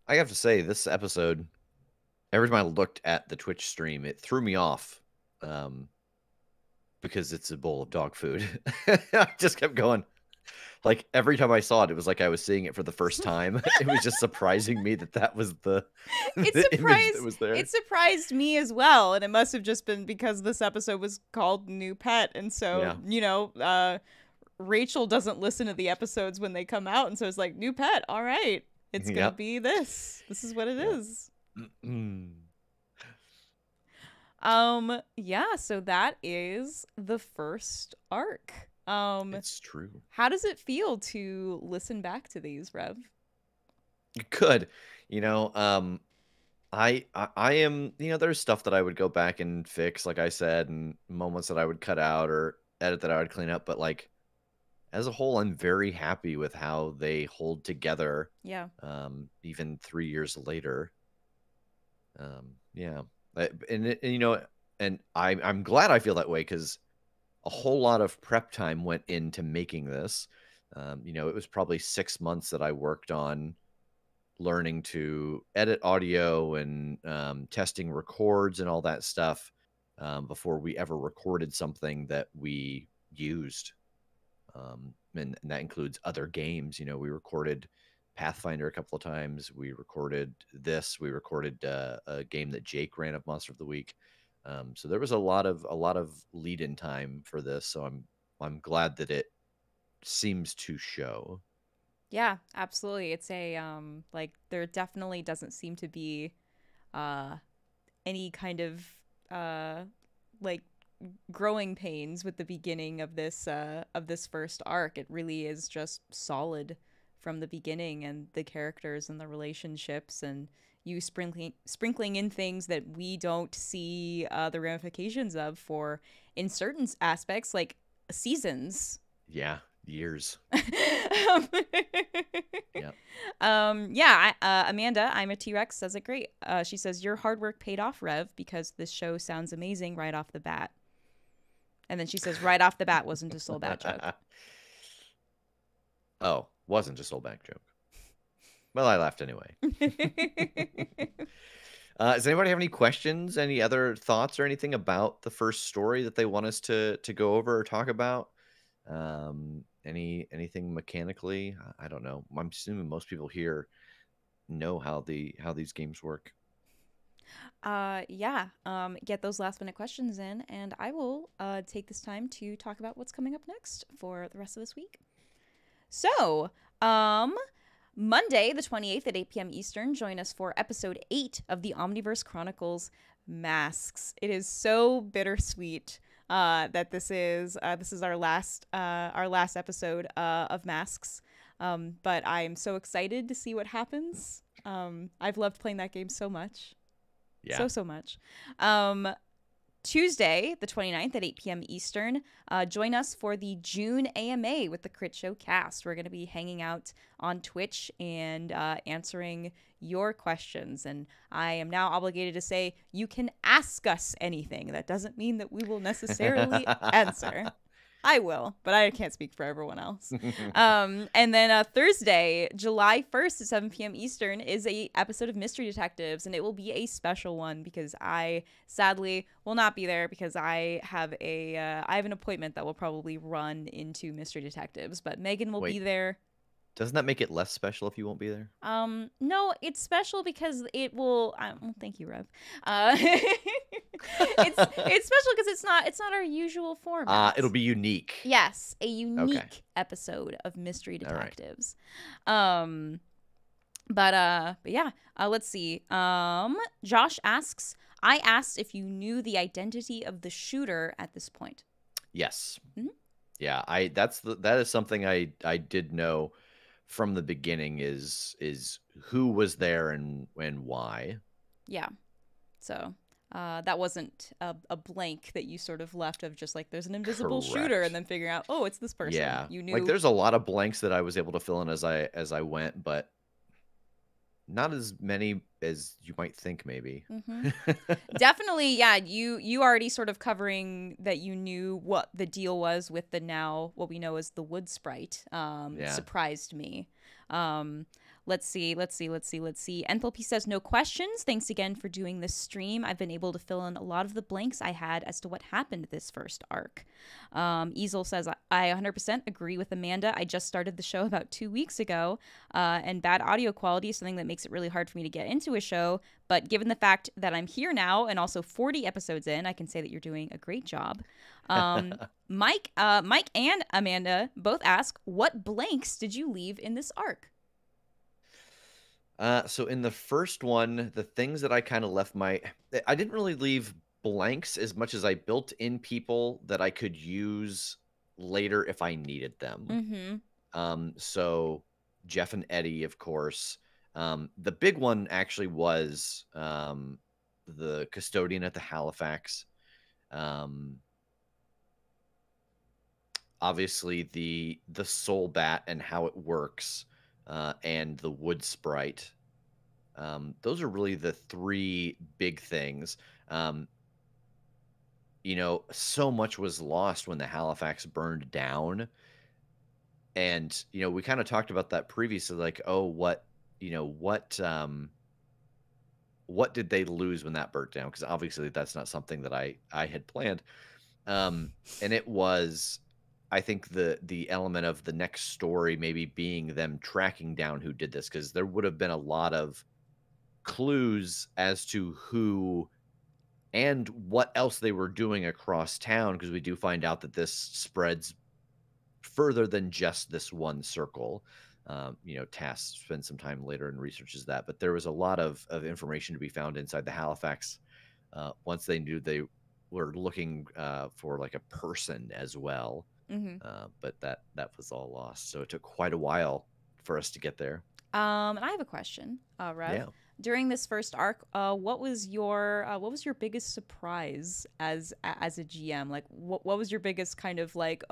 I have to say, this episode, every time I looked at the Twitch stream, it threw me off because it's a bowl of dog food. I just kept going. Like, every time I saw it, it was like I was seeing it for the first time. It was just surprising me that was the, It the image surprised that was there. It surprised me as well, and it must have just been because this episode was called New Pet, and so Yeah. Rachel doesn't listen to the episodes when they come out, and so it's like New Pet. All right, it's gonna Yep. be this. This is what it Yeah. is. Mm. Yeah. So that is the first arc. It's true. How does it feel to listen back to these, Rev? Good. I am, there's stuff that I would go back and fix, like I said, and moments that I would cut out or edit that I would clean up. But like, as a whole, I'm very happy with how they hold together. Yeah. Even 3 years later. Yeah. And I'm glad I feel that way because a whole lot of prep time went into making this. It was probably 6 months that I worked on learning to edit audio and testing records and all that stuff before we ever recorded something that we used. And that includes other games. You know, we recorded Pathfinder a couple of times. We recorded this. We recorded a game that Jake ran of Monster of the Week. So there was a lot of lead-in time for this. So I'm glad that it seems to show. Yeah, absolutely. It's a like there definitely doesn't seem to be any kind of like growing pains with the beginning of this first arc. It really is just solid from the beginning, and the characters and the relationships, and you sprinkling in things that we don't see the ramifications of for in certain aspects, like seasons. Yeah, years. Yeah. Amanda, I'm a T-Rex, says it great. She says, your hard work paid off, Rev, because this show sounds amazing right off the bat. And then she says, right off the bat wasn't a soul bad joke. Oh, wasn't a soul back joke. Well, I laughed anyway. Does anybody have any questions, any other thoughts or anything about the first story that they want us to go over or talk about? Anything mechanically? I don't know. I'm assuming most people here know how these games work. Get those last minute questions in, and I will take this time to talk about what's coming up next for the rest of this week. So, Monday, the 28th at 8 p.m. Eastern, join us for episode 8 of the Omniverse Chronicles Masks. It is so bittersweet that this is our last episode of Masks. But I'm so excited to see what happens. I've loved playing that game so much. Yeah. So much. Tuesday, the 29th at 8 p.m. Eastern, join us for the June AMA with the Critshow cast. We're going to be hanging out on Twitch and answering your questions. And I am now obligated to say you can ask us anything. That doesn't mean that we will necessarily answer. I will, but I can't speak for everyone else. And then Thursday, July 1st at 7 p.m. Eastern is a episode of Mystery Detectives, and it will be a special one because I sadly will not be there because I have an appointment that will probably run into Mystery Detectives, but Megan will be there. Doesn't that make it less special if you won't be there? No, it's special because it will. Well, thank you, Rev. It's special because it's not our usual format. It'll be unique. Yes, a unique episode of Mystery Detectives. Right. But yeah. Let's see. Josh asks, I asked if you knew the identity of the shooter at this point. Yes. Mm-hmm. Yeah. That is something I did know from the beginning is who was there and why. Yeah. So that wasn't a blank that you sort of left of just like there's an invisible shooter and then figuring out, oh, it's this person. Yeah. You knew. Like there's a lot of blanks that I was able to fill in as I went, but not as many as you might think maybe. Mm-hmm. Definitely, yeah. You already sort of covering that you knew what the deal was with the now what we know as the wood sprite. Surprised me. Let's see. Enthalpy says, no questions. Thanks again for doing this stream. I've been able to fill in a lot of the blanks I had as to what happened this first arc. Easel says, I 100% agree with Amanda. I just started the show about 2 weeks ago, and bad audio quality is something that makes it really hard for me to get into a show. But given the fact that I'm here now and also 40 episodes in, I can say that you're doing a great job. Mike and Amanda both ask, what blanks did you leave in this arc? So in the first one, the things that I kind of left I didn't really leave blanks as much as I built in people that I could use later if I needed them. Mm-hmm. So Jeff and Eddie, of course. The big one actually was the custodian at the Halifax. Obviously the soul bat and how it works. And the wood sprite. Those are really the three big things. So much was lost when the Halifax burned down. And, we kind of talked about that previously, like, oh, what what did they lose when that burnt down? Because obviously that's not something that I had planned. And it was, I think, the element of the next story maybe being them tracking down who did this, because there would have been a lot of clues as to who and what else they were doing across town, because we do find out that this spreads further than just this one circle. Tass spends some time later and researches that, but there was a lot of information to be found inside the Halifax once they knew they were looking for like a person as well. But that was all lost, so it took quite a while for us to get there. And I have a question, Rev. Yeah. During this first arc, what was your biggest surprise as a GM? Like, what was your biggest kind of like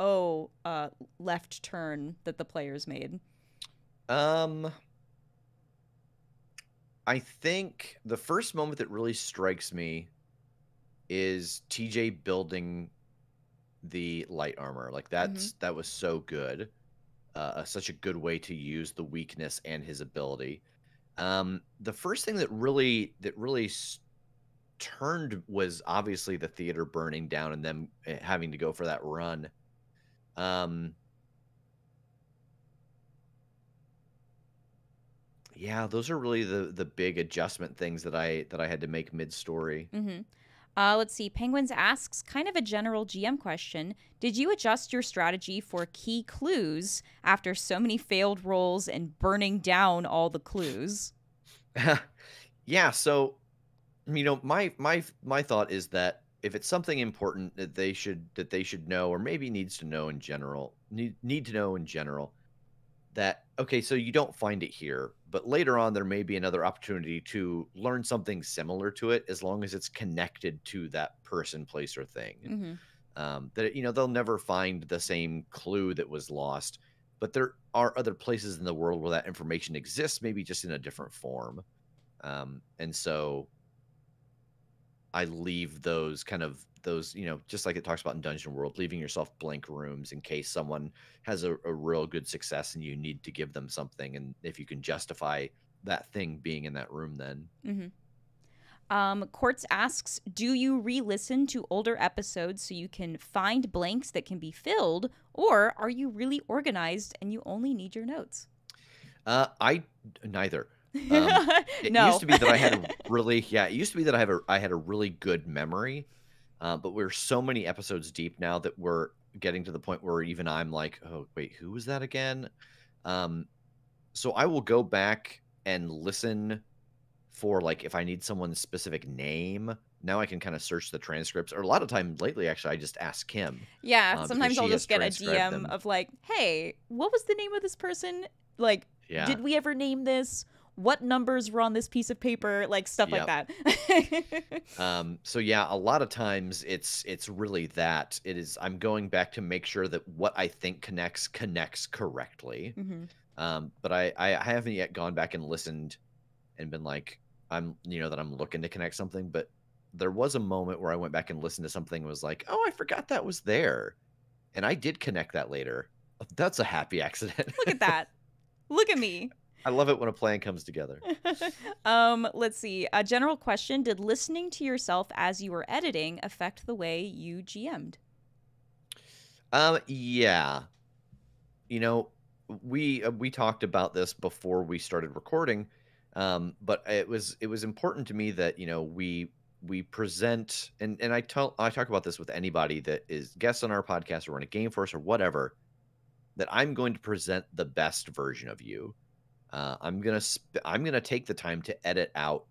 left turn that the players made? I think the first moment that really strikes me is TJ building the light armor. Like that was so good. Such a good way to use the weakness and his ability. The first thing that really turned was obviously the theater burning down and them having to go for that run. Yeah, those are really the big adjustment things that I had to make mid-story. Let's see. Penguins asks kind of a general GM question. Did you adjust your strategy for key clues after so many failed rolls and burning down all the clues? Yeah, so my thought is that if it's something important that they should know, or maybe needs to know in general, need to know in general, that okay, so you don't find it here, but later on there may be another opportunity to learn something similar to it, as long as it's connected to that person, place, or thing. That they'll never find the same clue that was lost, but there are other places in the world where that information exists, maybe just in a different form. And so I leave those just like it talks about in Dungeon World, leaving yourself blank rooms in case someone has a real good success and you need to give them something, and if you can justify that thing being in that room, then. Quartz asks, do you re-listen to older episodes so you can find blanks that can be filled, or are you really organized and you only need your notes? Neither. It No. used to be that I had I had a really good memory, but we're so many episodes deep now that we're getting to the point where even I'm like, oh wait, who was that again? So I will go back and listen for, like, if I need someone's specific name. Now I can kind of search the transcripts, or a lot of time lately, actually, I just ask Kim. Yeah, sometimes I'll just get a transcribed DM them. of like, hey, what was the name of this person? Like, Yeah. did we ever name this? What numbers were on this piece of paper? Like, stuff like that. So yeah, a lot of times it's really that. It is, I'm going back to make sure that what I think connects correctly. But I haven't yet gone back and listened and been like, that I'm looking to connect something. But there was a moment where I went back and listened to something and was like, oh, I forgot that was there. And I did connect that later. That's a happy accident. Look at that. Look at me. I love it when a plan comes together. Let's see. A general question. Did listening to yourself as you were editing affect the way you GM'd? Yeah. We talked about this before we started recording, but it was important to me that we present, and I talk about this with anybody that is guests on our podcast or in a game for us or whatever, that I'm going to present the best version of you. I'm gonna take the time to edit out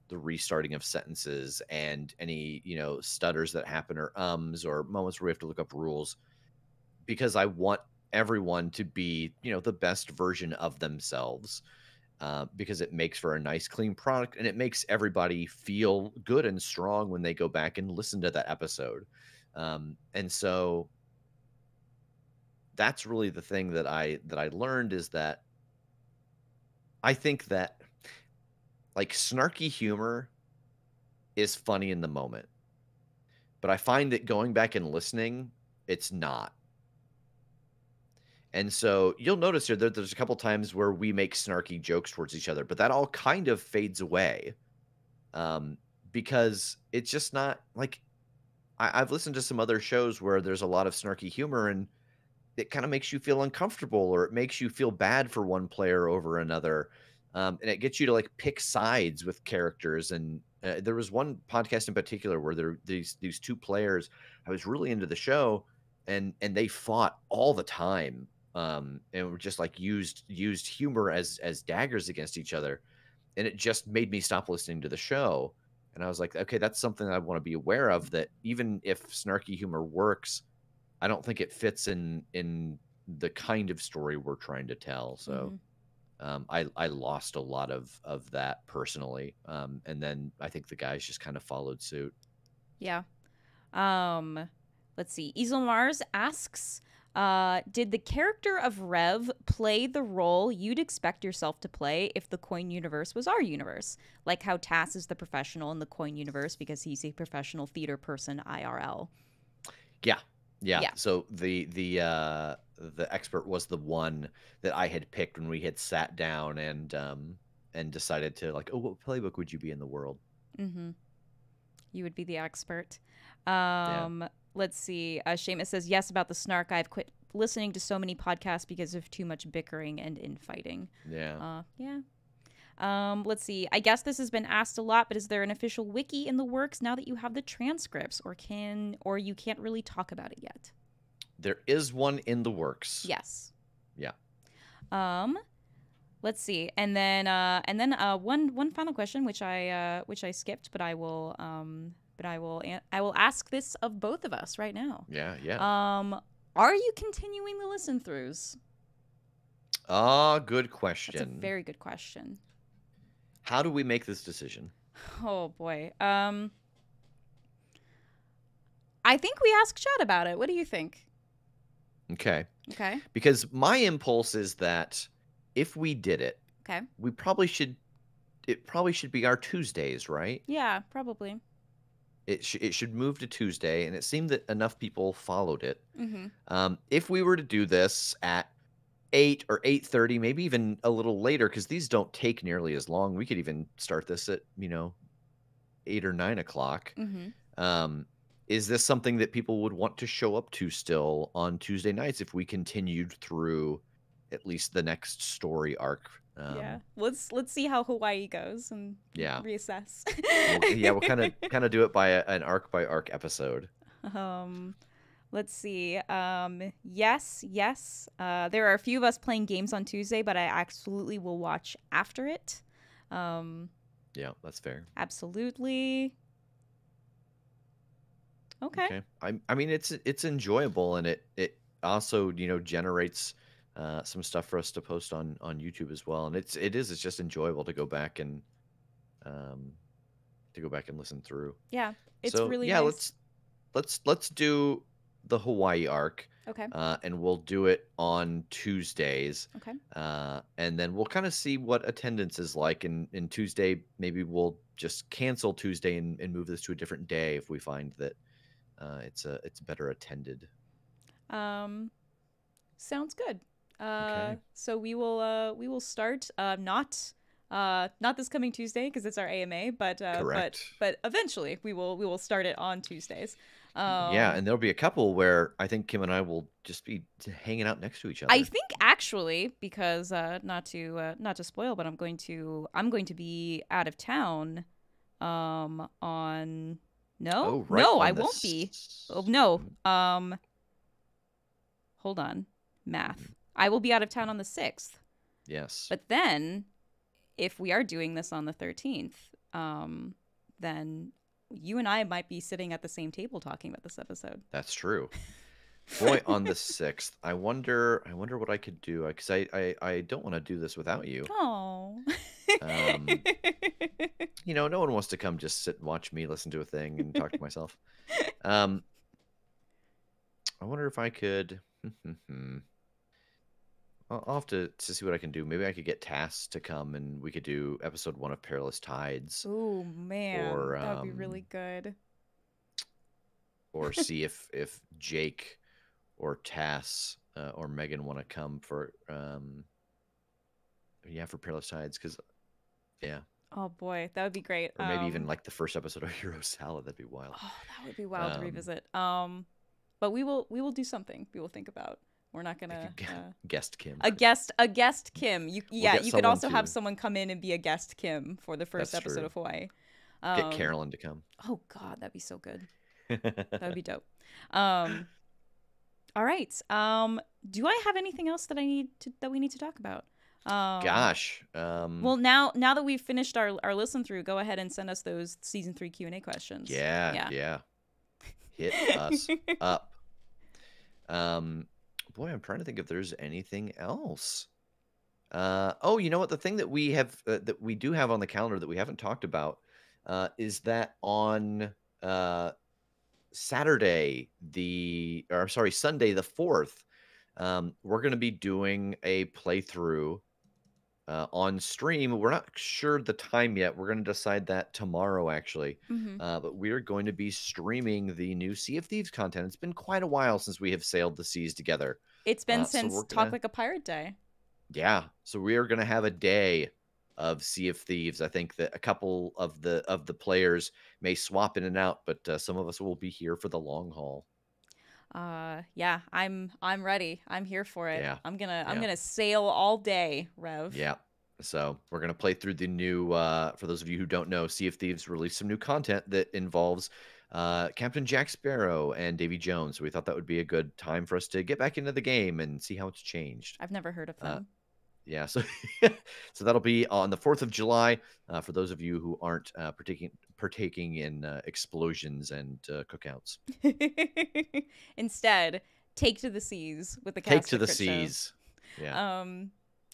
the restarting of sentences and any stutters that happen, or or moments where we have to look up rules, because I want everyone to be the best version of themselves, because it makes for a nice clean product, and it makes everybody feel good and strong when they go back and listen to that episode. And so that's really the thing that I learned, is that I think that, like, snarky humor is funny in the moment, but I find that going back and listening, it's not. And so you'll notice here that there's a couple times where we make snarky jokes towards each other, but that all kind of fades away, because it's just not like I've listened to some other shows where there's a lot of snarky humor, and it kind of makes you feel uncomfortable, or it makes you feel bad for one player over another, and it gets you to like pick sides with characters. And there was one podcast in particular where these two players, I was really into the show, and they fought all the time, and were just like used humor as daggers against each other, and it just made me stop listening to the show. And I was like, okay, that's something I want to be aware of, that even if snarky humor works, I don't think it fits in the kind of story we're trying to tell. So I lost a lot of that personally. And then I think the guys just kind of followed suit. Yeah. Let's see. Easel Mars asks, did the character of Rev play the role you'd expect yourself to play if the Coin universe was our universe? Like how Tass is the professional in the Coin universe because he's a professional theater person IRL. Yeah. So the expert was the one that I had picked when we had sat down and decided to like, oh, what playbook would you be in the world? Mm-hmm. You would be the expert. Yeah. Let's see. Seamus says, yes, about the snark. I've quit listening to so many podcasts because of too much bickering and infighting. Yeah. Let's see. I guess this has been asked a lot, but is there an official wiki in the works now that you have the transcripts, or you can't really talk about it yet? There is one in the works. Yes. Yeah. Let's see. And then one final question, which I skipped, but I will ask this of both of us right now. Yeah. Are you continuing the listen throughs? Good question. That's a very good question. How do we make this decision? Oh boy. I think we asked Chad about it. What do you think? Okay. Okay. Because my impulse is that if we did it, Okay. it probably should be our Tuesdays, right? Yeah, probably. It should move to Tuesday, and it seemed that enough people followed it. Mm-hmm. If we were to do this at 8 or 8:30, maybe even a little later, because these don't take nearly as long. We could even start this at 8 or 9 o'clock. Mm-hmm. Is this something that people would want to show up to still on Tuesday nights if we continued through at least the next story arc? Yeah. Let's see how Hawaii goes and reassess. We'll kind of do it by an arc by arc episode. Let's see. Yes. There are a few of us playing games on Tuesday, but I absolutely will watch after it. Yeah, that's fair. Absolutely. Okay. I mean, it's enjoyable, and it also generates some stuff for us to post on YouTube as well. And it's just enjoyable to go back and listen through. Yeah, it's so, really yeah. nice. Let's do the Hawaii arc. Okay. And we'll do it on Tuesdays. Okay. And then we'll kind of see what attendance is like. And Tuesday, maybe we'll just cancel Tuesday and move this to a different day if we find that it's better attended. Sounds good. Okay. So we will start not this coming Tuesday because it's our AMA, but Correct. but eventually we will start it on Tuesdays. Yeah, and there'll be a couple where I think Kim and I will just be hanging out next to each other. I think actually, because not to spoil, but I'm going to be out of town on no I won't be. Oh, no. Hold on. Math. I will be out of town on the 6th. Yes. But then if we are doing this on the 13th, then you and I might be sitting at the same table talking about this episode. That's true. Boy, on the 6th, I wonder what I could do, because I don't want to do this without you. Oh. No one wants to come just sit and watch me listen to a thing and talk to myself. I wonder if I could. I'll have to see what I can do. Maybe I could get Tass to come and we could do episode 1 of Perilous Tides. Oh man, or, that would be really good. Or see if Jake or Tass or Megan want to come for for Peerless Tides, because Oh boy, that would be great. or maybe even like the first episode of Hero Salad. That'd be wild. Oh, that would be wild to revisit. But we will do something. We will think about. We're not gonna guest Kim. a guest Kim. You get could also someone have to- someone come in and be a guest Kim for the first That's episode true. of Hawaii. Get Carolyn to come. Oh God, that'd be so good. That would be dope. All right. Do I have anything else that we need to talk about? Gosh. Well, now that we've finished our listen through, go ahead and send us those season 3 Q&A questions. Yeah. Hit us up. Boy, I'm trying to think if there's anything else. Oh, you know what? The thing that we have that we do have on the calendar that we haven't talked about is that on Sunday the 4th, we're going to be doing a playthrough on stream. We're not sure the time yet. We're going to decide that tomorrow, actually. But we're going to be streaming the new Sea of Thieves content. It's been quite a while since we have sailed the seas together. It's been so since we're Talk gonna- Like a Pirate Day. Yeah, so we are going to have a day of Sea of Thieves. I think that a couple of the players may swap in and out, but some of us will be here for the long haul. Yeah, I'm ready. I'm here for it. Yeah. I'm gonna sail all day, Rev. Yeah. So we're going to play through the new, for those of you who don't know, Sea of Thieves released some new content that involves Captain Jack Sparrow and Davy Jones. So we thought that would be a good time for us to get back into the game and see how it's changed. I've never heard of them. Yeah, so so that'll be on the 4th of July for those of you who aren't partaking in explosions and cookouts. Instead, take to the seas with the cast. Take to of the Critshow. seas. Yeah.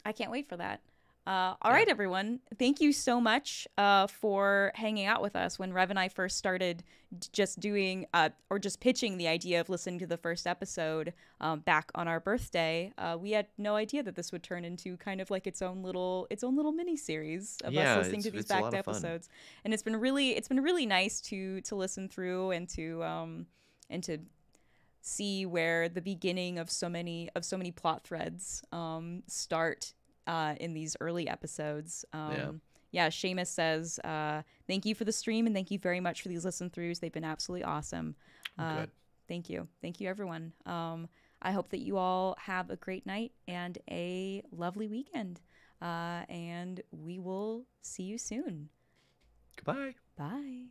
I can't wait for that. All right, everyone. Thank you so much for hanging out with us. When Rev and I first started just doing or just pitching the idea of listening to the first episode back on our birthday, we had no idea that this would turn into kind of like its own little mini series of us listening to these it's a lot backed of fun. episodes. And it's been really nice to listen through and to see where the beginning of so many plot threads start in these early episodes. Seamus says, thank you for the stream and thank you very much for these listen throughs. They've been absolutely awesome. Good. Thank you everyone. I hope that you all have a great night and a lovely weekend, and we will see you soon. Goodbye. Bye.